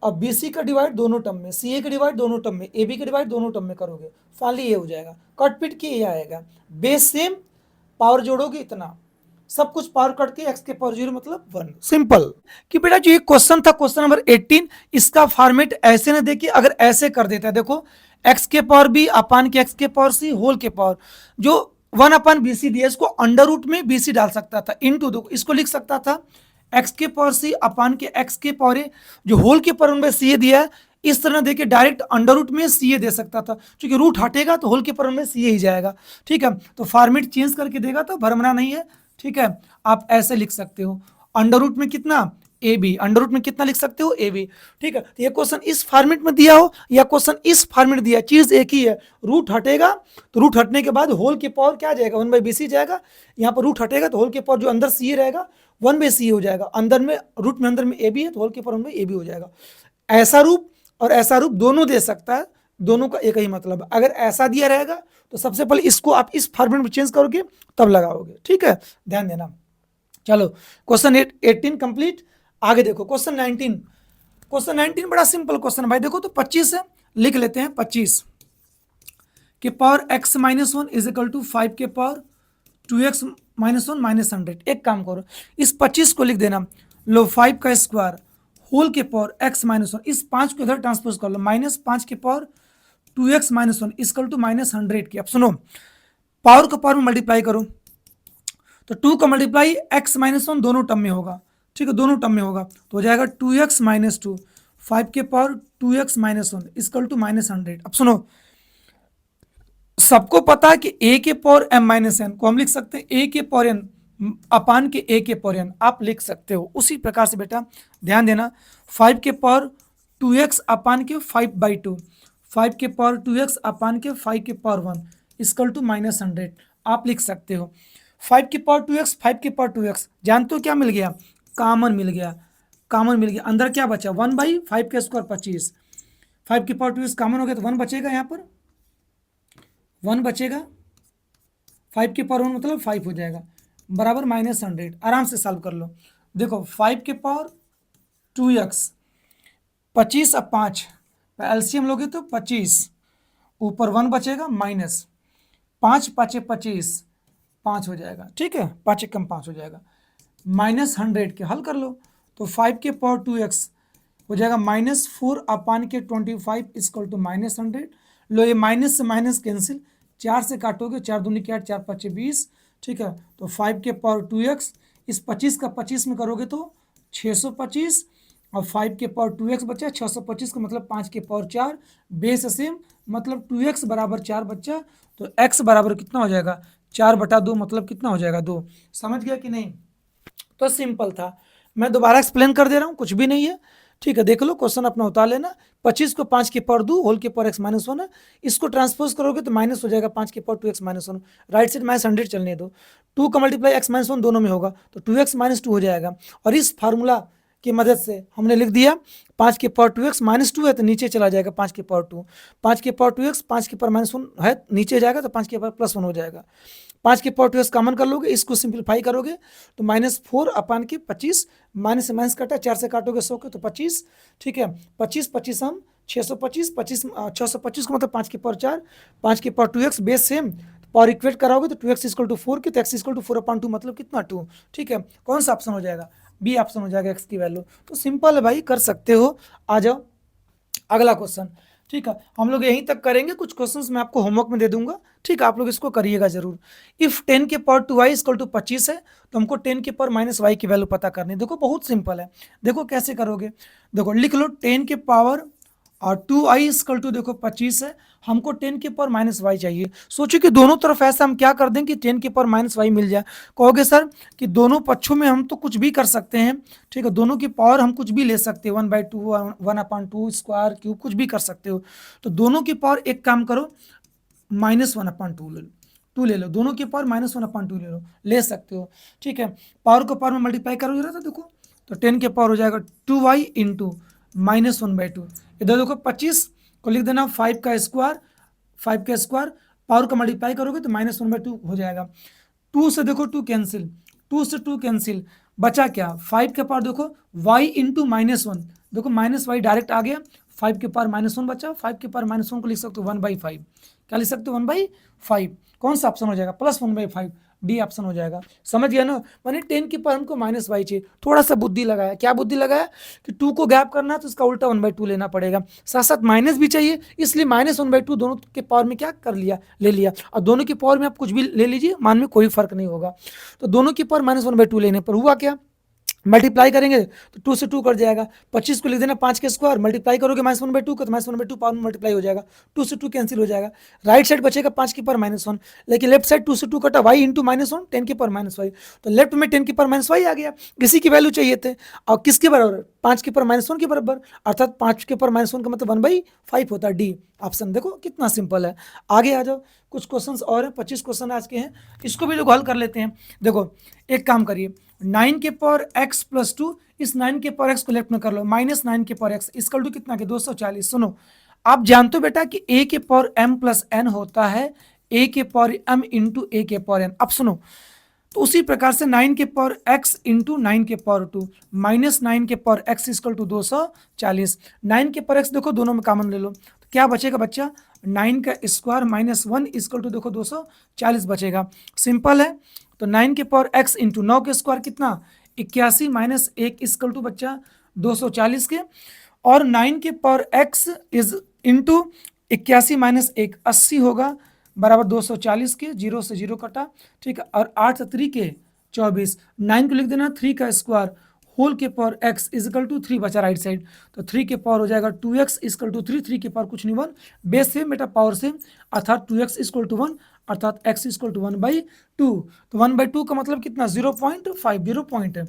अब BC का डिवाइड दोनों टर्म में, CA का डिवाइड दोनों टर्म में, AB का डिवाइड दोनों टर्म में करोगे, फाइनली ये हो जाएगा। कट पिट के ये आएगा, बेस सेम, पावर जोड़ोगे इतना, सब कुछ पावर कट के x के पावर 0 मतलब 1। सिंपल। कि बेटा जो ये क्वेश्चन था क्वेश्चन नंबर 18, इसका फॉर्मेट ऐसे ना देखिए, अगर ऐसे कर देता है, देखो x के पावर b अपान के x के पावर c होल के पावर, जो 1 अपान BC दिया इसको अंडर रूट में BC डाल सकता था, इनटू दो इसको लिख सकता था x के पावर c अपान के x के पावर a, जो होल के पावर में CA दिया है, इस तरह देखिए डायरेक्ट अंडर रूट में CA दे सकता था, क्योंकि रूट हटेगा तो होल के पावर में CA ही जाएगा। ठीक है, तो फॉर्मेट चेंज करके देगा तो भरमरा नहीं है। ठीक है, आप ऐसे लिख सकते हो, अंडर रूट में कितना AB, अंडर रूट में कितना लिख सकते हो AB। ठीक है, तो ये क्वेश्चन इस फॉर्मेट में दिया हो या क्वेश्चन इस फॉर्मेट दिया, चीज एक ही है, रूट हटेगा तो रूट हटने के बाद होल के पावर क्या जाएगा 1/BC जाएगा, यहाँ पर रूट हटेगा तो होल के पावर जो अंदर CA रहेगा 1/CA हो जाएगा, अंदर में रूट में अंदर में AB है तो होल के पावर 1/AB हो जाएगा। ऐसा रूप और ऐसा रूप दोनों दे सकता है, दोनों का एक ही मतलब। अगर ऐसा दिया रहेगा तो सबसे पहले इसको आप इस फॉर्मेट में चेंज करोगे तब लगाओगे। ठीक है, ध्यान देना। चलो क्वेश्चन 18 कंप्लीट। आगे देखो क्वेश्चन 19। क्वेश्चन 19 बड़ा सिंपल क्वेश्चन है भाई, देखो तो 25 है, लिख लेते हैं 25 के power x minus 1 is equal to 5 के पावर 2x माइनस 1 माइनस 100। एक काम करो, इस 25 को लिख देना, लो 5 का स्क्वायर होल के पावर x माइनस 1, इस 5 को इधर ट्रांसपोज कर लो, -5 के power 2x minus 1 equal to -100 की। अब सुनो, पावर का पावर में मल्टीप्लाई करो तो 2 का मल्टीप्लाई x माइनस 1 दोनों टर्म में होगा। ठीक है, दोनों टर्म में होगा तो हो जाएगा 2x माइनस 2, 5 के power 2x minus 1 equal to -100। अब सुनो, सबको पता है कि a के पावर m माइनस एन को हम लिख सकते हैं a के पावर n अपान के a के पावर n, आप लिख सकते हो। उसी प्रकार से बेटा ध्यान देना, 5 के पावर 2x अपान के 5/2, 5 के पावर 2x अपान के 5 के पावर 1 इक्वल टू -100, आप लिख सकते हो। 5 के पावर 2x, 5 के पावर 2x, जानते हो क्या मिल गया, कॉमन मिल गया, कॉमन मिल गया, अंदर क्या बचा 1/5 का स्क्वायर 25, 5 के पावर 2x कॉमन हो गया तो 1 बचेगा, यहाँ पर 1 बचेगा, 5 के पावर 1 मतलब 5 हो जाएगा, बराबर -100। आराम से सॉल्व कर लो। देखो 5 के पावर 2x, 25 अब 5 एलसीएम लोगे तो 25, ऊपर 1 बचेगा माइनस 5 5 25, 5 हो जाएगा। ठीक है, 5 कम 5 हो जाएगा, -100 के हल कर लो तो 5 के पावर 2x हो जाएगा -4 अपान के 25 इक्वल टू -100। लो ये माइनस से माइनस कैंसिल, 4 से काटोगे 4 दूनी के 8, 4 5 20। ठीक है, तो 5 के पावर 2x, इस 25 का 25 में करोगे तो 625, और 5 के पावर 2x बचा 625 का मतलब 5 के पावर 4, बेस सेम मतलब 2x बराबर 4 बच्चा, तो x बराबर कितना हो जाएगा 4/2 मतलब कितना हो जाएगा 2। समझ गया कि नहीं? तो सिंपल था, मैं दोबारा एक्सप्लेन कर दे रहा हूँ, कुछ भी नहीं है। ठीक है, देख लो क्वेश्चन अपना उतार लेना। 25 को 5 के पावर 2 होल के पावर x माइनस 1 है, इसको ट्रांसपोज करोगे तो माइनस हो जाएगा 5 के power 2x minus 1, right side -100 चलने दो, 2 का मल्टीप्लाई x माइनस 1 दोनों में होगा तो 2x माइनस 2 हो जाएगा। और इस फार्मूला की मदद से हमने लिख दिया 5 के पावर 2x माइनस 2 है तो नीचे चला जाएगा 5 के पावर 2, 5 के पावर 2x 5 के पावर -1 है नीचे जाएगा तो 5 के पावर +1 हो जाएगा। 5 के पावर 2x कॉमन कर लोगे, इसको सिंप्लीफाई करोगे तो -4 अपान के 25, माइनस से माइनस कटा, 4 से काटोगे 100 के तो 25। ठीक है, 25 25 हम 625, 625 को मतलब 5 के पावर 4, 5 के power 2x base same, power equate कराओगे तो 2x इक्वल टू 4 की, तो x इक्वल टू 4/2 मतलब कितना 2। ठीक है, कौन सा ऑप्शन हो जाएगा, बी ऑप्शन हो जाएगा x की वैल्यू। तो सिंपल है भाई, कर सकते हो। आ जाओ अगला क्वेश्चन। ठीक है, हम लोग यहीं तक करेंगे, कुछ क्वेश्चंस मैं आपको होमवर्क में दे दूंगा। ठीक है, आप लोग इसको करिएगा जरूर। इफ 10 के पावर 2y इक्वल टू 25 है तो हमको 10 के पावर -y की वैल्यू पता करनी है। देखो बहुत सिंपल है, देखो कैसे करोगे, देखो लिख लो 10 के पावर और 2i इक्वल टू देखो 25 है, हमको 10 के पावर -y चाहिए। सोचो कि दोनों तरफ ऐसा हम क्या कर दें कि 10 के पावर -y मिल जाए। कहोगे सर कि दोनों पक्षों में हम तो कुछ भी कर सकते हैं। ठीक है, दोनों की पावर हम कुछ भी ले सकते हैं, 1/2 1/2 स्क्वायर क्यूब कुछ भी कर सकते हो। तो दोनों की पावर एक काम करो -1/2 ले लो, 2 ले लो, दोनों की पावर -1/2 ले लो, ले सकते हो। ठीक है, पावर को पावर में मल्टीप्लाई करो जरा, तो देखो तो 10 के पावर हो जाएगा 2y इंटू -1/2, इधर देखो 25 को लिख देना 5 का स्क्वायर, 5 का स्क्वायर पावर का मल्टीप्लाई करोगे तो -1/2 हो जाएगा। 2 से देखो 2 कैंसिल, 2 से 2 कैंसिल, बचा क्या 5 के पावर देखो y इंटू -1, देखो माइनस वाई डायरेक्ट आ गया, 5 के पावर -1 बचा, 5 के पावर -1 को लिख सकते हो 1/5, क्या लिख सकते हो 1/5, कौन सा ऑप्शन हो जाएगा +1/5, डी ऑप्शन हो जाएगा। समझ गया ना, माने 10 की पावर हमको -y चाहिए, थोड़ा सा बुद्धि लगाया, क्या बुद्धि लगाया कि 2 को गैप करना है तो इसका उल्टा 1/2 लेना पड़ेगा, साथ साथ माइनस भी चाहिए, इसलिए -1/2 दोनों के पावर में क्या कर लिया, ले लिया, और दोनों की पावर में आप कुछ भी ले लीजिए, मान में कोई फर्क नहीं होगा। तो दोनों की पावर -1/2 लेने पर हुआ क्या, मल्टीप्लाई करेंगे तो 2 से 2 कट जाएगा, 25 को लिख देना 5 के स्क्वायर, मल्टीप्लाई करोगे -1/2 का तो -1/2 पावर में मल्टीप्लाई हो जाएगा, 2 से 2 कैंसिल हो जाएगा, राइट साइड बचेगा 5 की पावर -1, लेकिन लेफ्ट साइड 2 से 2 कटा, y इंटू -1 10 की पावर -y, तो लेफ्ट में 10 की पावर -y आ गया, किसी की वैल्यू चाहिए थे, और किसके बराबर 5 की पावर -1 के बराबर, अर्थात 5 के पावर -1 का मतलब 1/5 होता है, डी ऑप्शन। देखो कितना सिंपल है। आगे आ जाओ, कुछ क्वेश्चंस और हैं, 25 क्वेश्चन आज के हैं, इसको भी लोग हल कर लेते हैं। देखो एक काम करिए, 9 के पावर x प्लस 2, इस 9 के पावर x को लेफ्ट में कर लो, -9 के पावर x इसकल टू कितना के 240। सुनो, आप जानते हो बेटा कि a के पावर m प्लस n होता है a के पावर m इंटू a के पावर n। अब सुनो, तो उसी प्रकार से 9 के पावर x इंटू 9 के पावर 2 -9 के पावर x इसकल टू 240, 9 के पावर x देखो दोनों में कॉमन ले लो, तो क्या बचेगा बच्चा, 9 का स्क्वायर -1 इसकल टू देखो 240 बचेगा, सिंपल है। तो 9 के पावर x इंटू 9 के स्क्वायर कितना 81 -1 इसकल टू बच्चा 240 के, और 9 के पावर x इज इंटू 81 -1 80 होगा बराबर 240 के, 0 से 0 कटा, ठीक है, और 8 3 के 24, 9 को लिख देना 3 का स्क्वायर होल के पावर x इजकल टू 3 बचा राइट साइड, तो 3 के पावर हो जाएगा 2x इजकल टू 3, 3 के पावर कुछ नहीं 1, बेस सेम बेटा पावर सेम, अर्थात 2x इजकल टू 1, अर्थात x इजकल टू 1/2, तो 1/2 का मतलब कितना 0.5,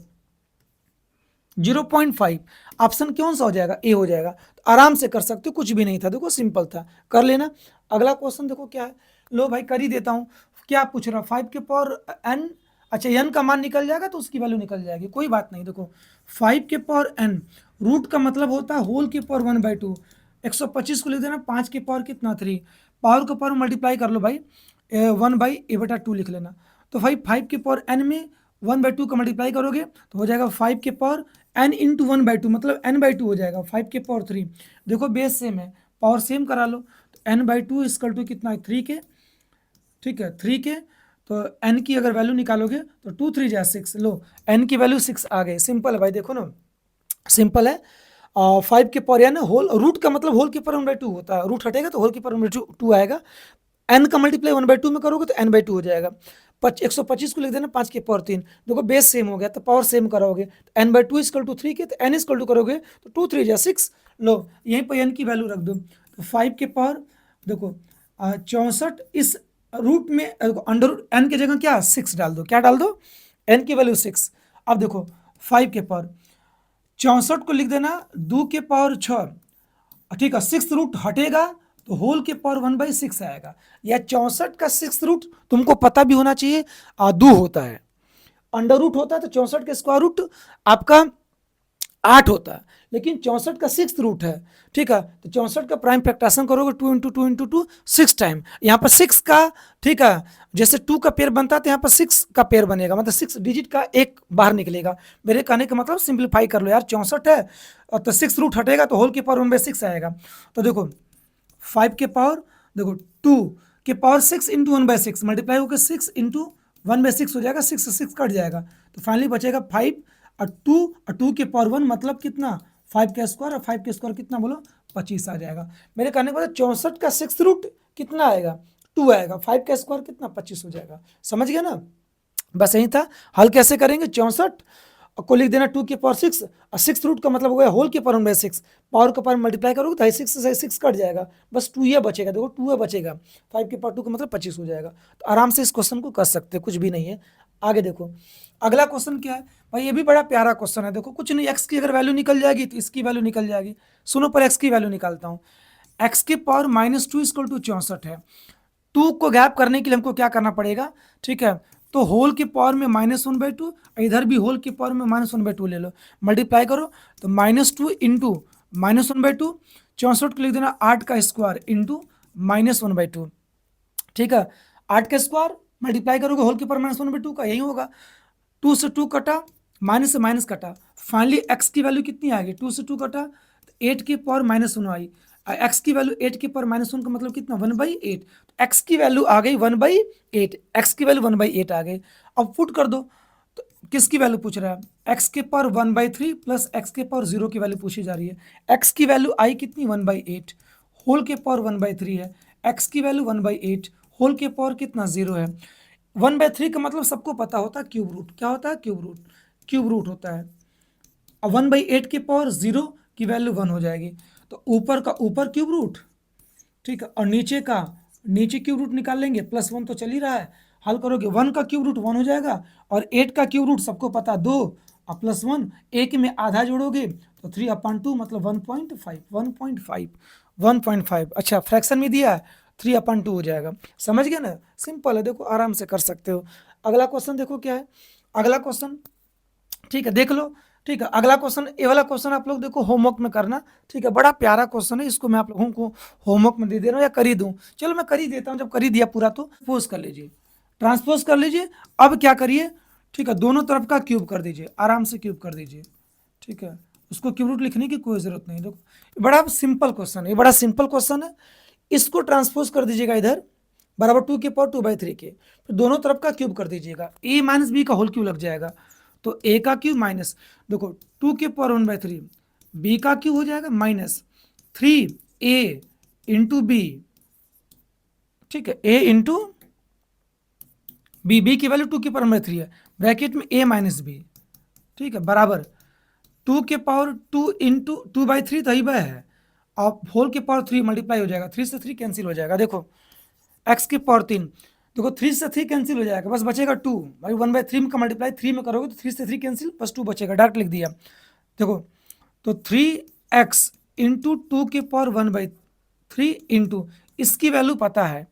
0.5 ऑप्शन कौन सा हो जाएगा, ए हो जाएगा। तो आराम से कर सकते हो, कुछ भी नहीं था, देखो सिंपल था, कर लेना। अगला क्वेश्चन देखो क्या है, लो भाई कर ही देता हूँ, क्या पूछ रहा 5 के पावर n, अच्छा n का मान निकल जाएगा तो उसकी वैल्यू निकल जाएगी, कोई बात नहीं। देखो 5 के पावर n, रूट का मतलब होता है होल के पावर 1/2, 125 को लिख देना 5 के पावर कितना 3, पावर के पावर मल्टीप्लाई कर लो भाई 1/a/2 लिख लेना, तो भाई 5 के पावर n में 1/2 का मल्टीप्लाई करोगे तो हो जाएगा 5 के पावर n इंटू 1/2 मतलब n/2 हो जाएगा, 5 के पावर 3, देखो बेस सेम है, पावर सेम करा लो, तो n/2 इसकल टू कितना है 3 के, ठीक है 3 के, तो n की अगर वैल्यू निकालोगे तो 2 3 जा 6, लो n की वैल्यू 6 आ गई, सिंपल है भाई, देखो ना सिंपल है। 5 के पावर n होल, रूट का मतलब होल के पावर 1/2 होता है, रूट हटेगा तो होल के पावर 1/2 आएगा, n का मल्टीप्लाई 1/2 में करोगे तो n/2 हो जाएगा, 125 को लिख देना 5 के पावर 3, देखो बेस सेम हो गया तो पावर सेम करोगे, तो n/2 इजकल टू 3 के, तो n इजकल टू करोगे तो 2 3 जा 6, लो यहीं पर n की वैल्यू रख दो, तो 5 के पावर देखो 64, इस रूट में अंडर n की जगह क्या 6 डाल दो, क्या डाल दो n की वैल्यू 6, अब देखो 5 के पावर 64 को लिख देना 2 के पावर 6, ठीक है 6 रूट हटेगा तो होल के पावर 1/6 आएगा, या 64 का 6 रूट तुमको पता भी होना चाहिए 2 होता है, अंडर रूट होता है तो 64 का स्क्वायर रूट आपका 8 होता है, लेकिन 64 का 6 रूट है, ठीक है, तो 64 का प्राइम फैक्टराइजेशन करोगे 2 इंटू 2 इंटू 2 6 टाइम, यहाँ पर 6 का, ठीक है, जैसे 2 का पेयर बनता है तो यहाँ पर 6 का पेयर बनेगा, मतलब 6 डिजिट का एक बाहर निकलेगा, मेरे कहने का मतलब सिंप्लीफाई कर लो यार, 64 है तो 6 रूट हटेगा तो होल के पावर 1/6 आएगा, तो देखो 5 के पावर देखो 2 के पावर 6 इंटू 1/6 मल्टीप्लाई होकर 6 इंटू 1/6 हो जाएगा, 6 से 6 कट जाएगा, तो फाइनली बचेगा 5 और 2 के पावर 1 मतलब कितना 5 का स्क्वायर, और 5 का स्क्वायर कितना बोलो 25 आ जाएगा, मेरे कहने के बाद 64 का 6 रूट कितना आएगा 2 आएगा, 5 का स्क्वायर कितना 25 हो जाएगा, समझ गया ना, बस यही था। हल कैसे करेंगे, 64 को लिख देना 2 के पावर 6, और 6 रूट का मतलब हो गया होल के पावर 1/6, पावर के पावर मल्टीप्लाई करोगे तो 6 से 6 कट जाएगा, बस 2 ये बचेगा, देखो 2 बचेगा, 5 के पावर 2 का मतलब 25 हो जाएगा, तो आराम से इस क्वेश्चन को कर सकते हैं, कुछ भी नहीं है। आगे देखो अगला क्वेश्चन क्या है भाई, ये भी बड़ा प्यारा क्वेश्चन है, देखो कुछ नहीं, एक्स की अगर वैल्यू निकल जाएगी तो इसकी वैल्यू निकल जाएगी, सुनो पर एक्स की वैल्यू निकालता हूँ, एक्स के पावर -2 इक्वल टू 64 है, 2 को गैप करने के लिए हमको क्या करना पड़ेगा, ठीक है, तो होल के पावर में -1/2, इधर भी होल के पावर में -1/2 ले लो, मल्टीप्लाई करो तो -2 इंटू -1/2, 64 को लिख देना 8 का स्क्वायर इंटू -1/2, ठीक है, 8 का स्क्वायर मल्टीप्लाई करोगे होल के पावर -1/2 का, यही होगा, 2 से 2 कटा, माइनस से माइनस कटा, फाइनली x की वैल्यू कितनी आ गई, 2 से 2 कटा तो 8 की पावर -1 आई। x की वैल्यू 8 की पावर -1 का मतलब कितना, 1/8। x की वैल्यू आ गई 1/8, x की वैल्यू 1/8 आ गई। अब पुट कर दो, तो किसकी वैल्यू पूछ रहा है, x के पावर 1/3 प्लस x के पावर 0 की वैल्यू पूछी जा रही है। x की वैल्यू आई कितनी, 1/8, होल के पावर 1/3 है, x की वैल्यू 1/8, होल के पावर कितना, 0 है। 1/3 का मतलब सबको पता होता है क्यूब रूट, क्या होता है, क्यूब रूट, क्यूब रूट होता है। अब 1/8 की पावर 0 की वैल्यू 1 हो जाएगी, तो ऊपर का ऊपर क्यूब रूट, ठीक है, और नीचे का नीचे क्यूब रूट निकाल लेंगे, +1 तो चल ही रहा है, हल करोगे 1 का क्यूब रूट 1 हो जाएगा, और 8 का क्यूब रूट सबको पता 2 और +1, एक में आधा जोड़ोगे तो 3/2 मतलब 1.5, 1.5, 1.5। अच्छा, फ्रैक्शन में दिया है, 3/2 हो जाएगा। समझ गए ना, सिंपल है, देखो आराम से कर सकते हो। अगला क्वेश्चन देखो क्या है, अगला क्वेश्चन, ठीक है, देख लो। ठीक है, अगला क्वेश्चन, ये वाला क्वेश्चन आप लोग देखो होमवर्क में करना, ठीक है, बड़ा प्यारा क्वेश्चन है, इसको मैं आप लोगों को होमवर्क में दे दे रहा हूँ, या कर ही दूँ, चलो मैं कर ही देता हूँ, जब कर ही दिया पूरा तो पोज कर लीजिए, ट्रांसपोज कर लीजिए। अब क्या करिए, ठीक है, दोनों तरफ का क्यूब कर दीजिए, आराम से क्यूब कर दीजिए, ठीक है, उसको क्यूब रूट लिखने की कोई जरूरत नहीं। देखो बड़ा सिंपल क्वेश्चन है, ये बड़ा सिंपल क्वेश्चन है, इसको ट्रांसपोज कर दीजिएगा इधर, बराबर 2 के पावर 2/3 के, फिर दोनों तरफ का क्यूब कर दीजिएगा, a माइनस बी का होल क्यूब लग जाएगा, तो a का क्यूब माइनस, देखो 2 के पावर 1/3, b का क्यूब हो जाएगा -3a इंटू बी, ठीक है, a इंटू बी की वैल्यू 2 की पावर 1/3 है, ब्रैकेट में a माइनस बी, ठीक है, बराबर 2 के पावर 2 इंटू 2/3 तो ही वह है, और होल के पावर 3 मल्टीप्लाई हो जाएगा, 3 से 3 कैंसिल हो जाएगा, देखो x की पावर 3, देखो 3 से 3 कैंसिल हो जाएगा, बस बचेगा 2, भाई 1/3 का मल्टीप्लाई 3 में करोगे तो 3 से 3 कैंसिल, बस 2 बचेगा, डायरेक्ट लिख दिया। देखो तो 3x इंटू 2 के पावर 1/3 इंटू, इसकी वैल्यू पता है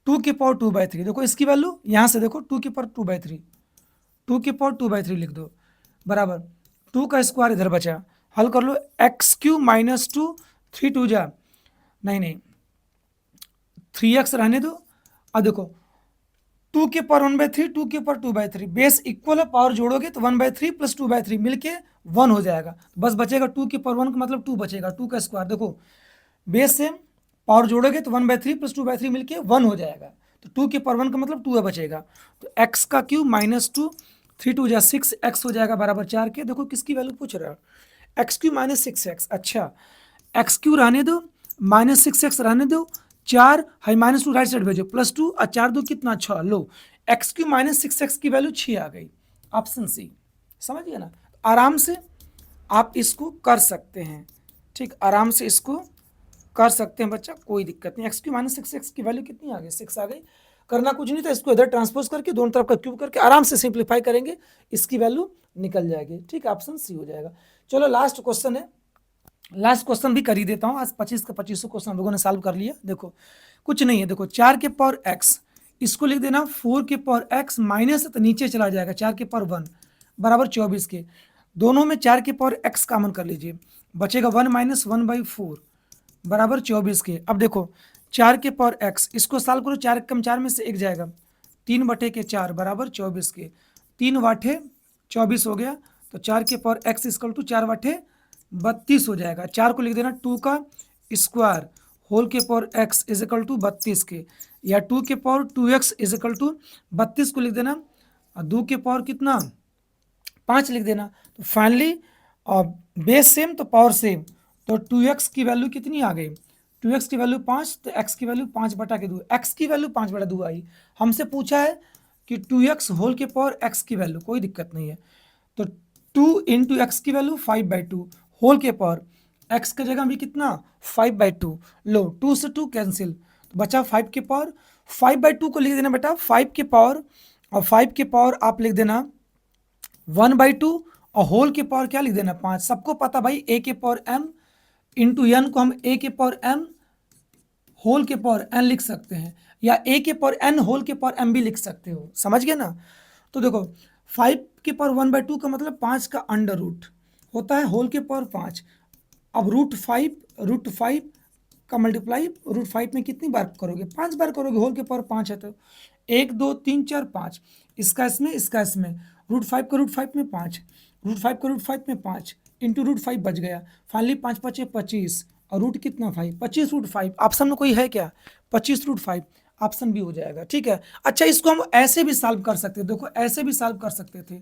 2 के पावर 2/3, देखो इसकी वैल्यू यहाँ से देखो 2 के पावर 2/3, 2 के पावर 2/3 लिख दो, बराबर 2 का स्क्वायर इधर बचा, हल कर लो, x³ -2, 3 2 जा, नहीं 3x रहने दो। अब देखो 2 के पावर 1/3, 2 के पावर 2/3, बेस इक्वल है, पावर जोड़ोगे तो 1/3 प्लस 2/3 मिलके 1 हो जाएगा, बस बचेगा 2 के पावर 1 का मतलब 2 बचेगा, 2 का स्क्वायर, देखो बेस से पावर जोड़ोगे तो 1/3 प्लस 2/3 मिलके 1 हो जाएगा, तो 2 के पावर 1 का मतलब 2 बचेगा, तो x का क्यूब -2, 3 2 जा 6x हो जाएगा, बराबर 4 के। देखो किसकी वैल्यू पूछ रहा है, x³ -6x, अच्छा x³ रहने दो, -6x रहने दो, 4 है -2 राइट साइड भेजो, +2 और 4 2 कितना, 6, लो x³ -6x की वैल्यू 6 आ गई, ऑप्शन सी, समझ गए ना, आराम से आप इसको कर सकते हैं, ठीक, आराम से इसको कर सकते हैं बच्चा, कोई दिक्कत नहीं। x³ -6x की वैल्यू कितनी आ गई, 6 आ गई, करना कुछ नहीं था, इसको इधर ट्रांसपोज करके दोनों तरफ का क्यूब करके आराम से सिंप्लीफाई करेंगे, इसकी वैल्यू निकल जाएगी, ठीक, ऑप्शन सी हो जाएगा। चलो लास्ट क्वेश्चन है, लास्ट क्वेश्चन भी कर ही देता हूँ, आज 25 का 25 क्वेश्चन हम लोगों ने सॉल्व कर लिया। देखो कुछ नहीं है, देखो 4 के पावर x, इसको लिख देना 4 के पावर x माइनस, तो नीचे चला जाएगा 4 के पावर 1 बराबर 24 के, दोनों में 4 के पावर x कॉमन कर लीजिए, बचेगा 1 - 1/4 बराबर 24 के। अब देखो 4 के पावर x, इसको सॉल्व करो, 4 कम 4 में से 1 जाएगा, 3/4 बराबर 24 के, 3/24 हो गया, तो 4 के पावर x इक्वल टू 4/32 हो जाएगा, 4 को लिख देना 2 का स्क्वायर, होल के power x is equal to 32 के, या 2 के power 2x is equal to 32 को लिख देना, और 2 के पावर कितना 5 लिख देना, तो फाइनली बेस सेम तो पावर सेम, तो 2x की वैल्यू कितनी आ गई, 2x की वैल्यू 5, तो x की वैल्यू 5/2, x की वैल्यू 5/2 आई, हमसे पूछा है कि 2x होल के पावर x की वैल्यू, कोई दिक्कत नहीं है, तो 2 इंटू एक्स की वैल्यू 5/2, होल के पावर x की जगह भी कितना 5/2, लो 2 से 2 कैंसिल, तो बचा 5 के पावर, 5/2 को लिख देना बेटा 5 के पावर, और 5 के पावर आप लिख देना 1/2, और होल के पावर क्या लिख देना 5, सबको पता भाई a के पावर m इंटू n को हम a के पावर m होल के पावर n लिख सकते हैं, या a के पावर n होल के पावर m भी लिख सकते हो, समझ गए ना। तो देखो 5 के पावर 1/2 का मतलब 5 का अंडर रूट होता है, होल के पावर 5, अब √5 का मल्टीप्लाई √5 में कितनी बार करोगे, 5 बार करोगे, होल के पावर 5 है तो 1 2 3 4 5, इसका इसमें √5 का √5 में 5, √5 को √5 में 5 इंटू √5 बच गया, फाइनली 5 5 25 और रूट कितना 5, 25 √5। ऑप्शन में कोई है क्या? 25 √5 ऑप्शन भी हो जाएगा। ठीक है, अच्छा इसको हम ऐसे भी सॉल्व कर सकते हैं, देखो ऐसे भी सॉल्व कर सकते थे,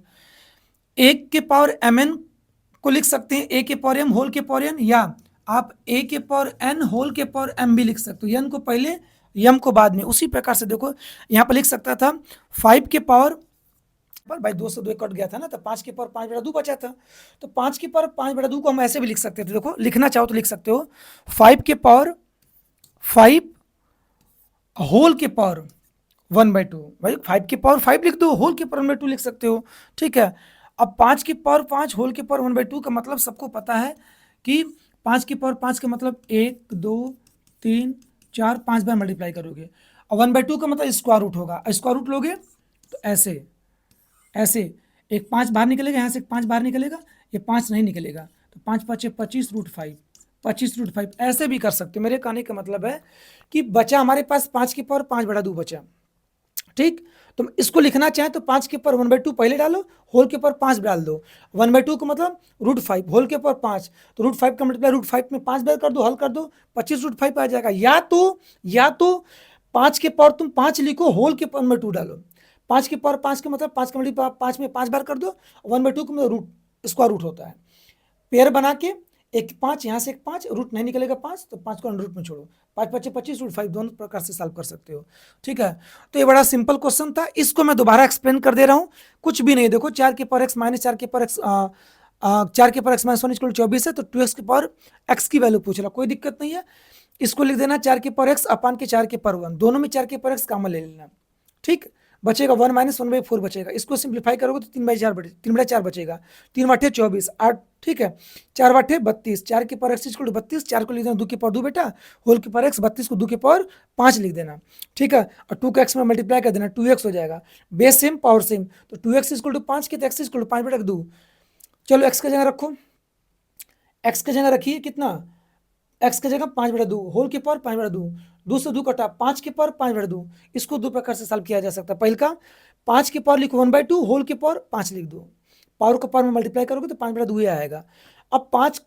1 के पावर mn को लिख सकते हैं a के पावर m होल के पावर n, या आप a के पावर n होल के पावर m भी लिख सकते हो, n को पहले m को बाद में। उसी प्रकार से देखो यहाँ पर लिख सकता था 5 के पावर पर भाई 2 से 2 कट गया था ना, तो 5 के पावर 5/2 बचा था, तो 5 के पावर 5/2 को हम ऐसे भी लिख सकते थे, देखो लिखना चाहो तो लिख सकते हो 5 के पावर 5 होल के पावर 1/2, भाई 5 के पावर 5 लिख दो, होल के पावर 1/2 लिख सकते हो। ठीक है, अब 5 के पावर 5 होल के पावर 1/2 का मतलब सबको पता है कि 5 के पावर 5 का मतलब 1 2 3 4 5 बार मल्टीप्लाई करोगे, और 1/2 का मतलब स्क्वायर रूट होगा, स्क्वायर रूट लोगे तो ऐसे ऐसे एक 5 बाहर निकलेगा, यहाँ से एक 5 बाहर निकलेगा, ये 5 नहीं निकलेगा, तो 5 5 25 √5, 25 √5 ऐसे भी कर सकते हो। मेरे कहने का मतलब है कि बचा हमारे पास 5 के पावर 5/2 बचा। ठीक, तो इसको लिखना चाहे तो 5 के पावर 1/2 पहले डालो, होल के पावर 5 डाल दो, 1/2 का मतलब √5 होल के पावर 5, तो √5 का मल्टीप्लाई √5 में 5 बार कर दो, हल कर दो, 25 √5 आ जाएगा। या तो 5 के पावर तुम 5 लिखो, होल के पावर 1/2 डालो, 5 के पावर 5 का मतलब 5 का मल्टीप्लाई 5 में 5 बार कर दो, 1/2 का मतलब रूट स्क्वायर रूट होता है, पेयर बना के एक 5 यहाँ से एक 5 रूट नहीं निकलेगा 5, तो 5 को अंडर रूट में छोड़ो, 5 5 25 √5 दोनों प्रकार से सॉल्व कर सकते हो। ठीक है, तो ये बड़ा सिंपल क्वेश्चन था, इसको मैं दोबारा एक्सप्लेन कर दे रहा हूँ, कुछ भी नहीं, देखो 4 के पावर x माइनस 4 के पावर x 4 के पावर x माइनस 1 24 है, तो 2x के पावर x की वैल्यू पूछ रहा, कोई दिक्कत नहीं है, इसको लिख देना 4 के पावर x अपान के 4 के पावर 1, दोनों में 4 के पावर x कॉमन ले लेना। ठीक, बचेगा 1 - 1/4 बचेगा, इसको सिंप्लीफाई करोगे तो 3/4 बचेगा, 3 × 8 = 24 8। ठीक है, 4 × 8 = 32, 4 के पावर x = 32, 4 को लिख देना 2 के पावर 2 बेटा, होल के पावर x 32 को 2 के पावर 5 लिख देना। ठीक है, और 2 का x में मल्टीप्लाई कर देना, 2x हो जाएगा, बेस सेम पावर सेम, तो 2x = 5 के, तो x = 5/2। चलो x की जगह रखो, x की जगह रखिए कितना, x की जगह 5/2 होल के पावर 5/2, 2 से 2 कटा 5 के पावर 5/2, इसको दो प्रकार से सॉल्व किया जा सकता है। पहले का 5 के पावर लिखो 1/2, होल के पावर 5 लिख दो, पावर का पावर में मल्टीप्लाई करोगे तो 5/2 ही आएगा। अब 5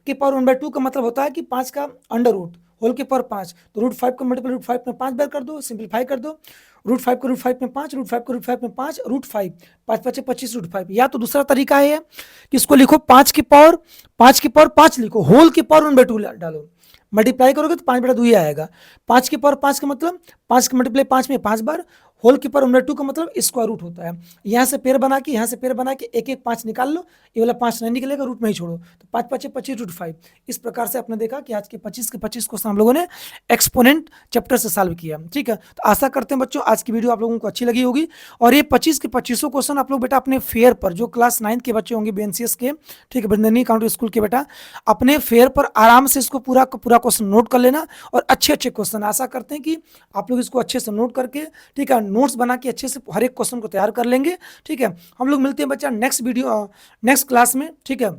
के पावर 1/2 का मतलब होता है कि 5 का अंडर रूट, होल के पावर 5, तो √5 को मल्टीप्लाई √5 में 5 बार कर दो, सिंप्लीफाई कर दो, √5 को √5 में 5, √5 को √5 में 5, √5 5 5 25 √5। या तो दूसरा तरीका है कि इसको लिखो 5 के पावर 5 लिखो, होल के पावर 1/2 डालो, मल्टीप्लाई करोगे तो 5/2 ही आएगा। 5 के पावर 5 का मतलब 5 का मल्टीप्लाई 5 में 5 बार, होल के पावर 1/2 का मतलब स्क्वायर रूट होता है। यहाँ से पेयर बना के, यहाँ से पेयर बना के एक एक 5 निकाल लो, ये वाला 5 नहीं निकलेगा, रूट में ही छोड़ो, तो 5 5 25 √5। इस प्रकार से आपने देखा कि आज के 25 क्वेश्चन हम लोगों ने एक्सपोनेंट चैप्टर से सॉल्व किया। ठीक है, तो आशा करते हैं बच्चों आज की वीडियो आप लोगों को अच्छी लगी होगी, और ये 25 के 25 क्वेश्चन आप लोग बेटा अपने फेयर पर, जो क्लास 9 के बच्चे होंगे BNCS के, ठीक है, बृंदनी काउंटी स्कूल के बेटा, अपने फेयर पर आराम से इसको पूरा क्वेश्चन नोट कर लेना, और अच्छे क्वेश्चन, आशा करते हैं कि आप लोग इसको अच्छे से नोट करके, ठीक है, नोट्स बना के अच्छे से हर एक क्वेश्चन को तैयार कर लेंगे। ठीक है, हम लोग मिलते हैं बच्चा नेक्स्ट क्लास में। ठीक है,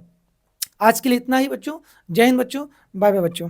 आज के लिए इतना ही बच्चों, जय हिंद बच्चों, बाय बाय बच्चों।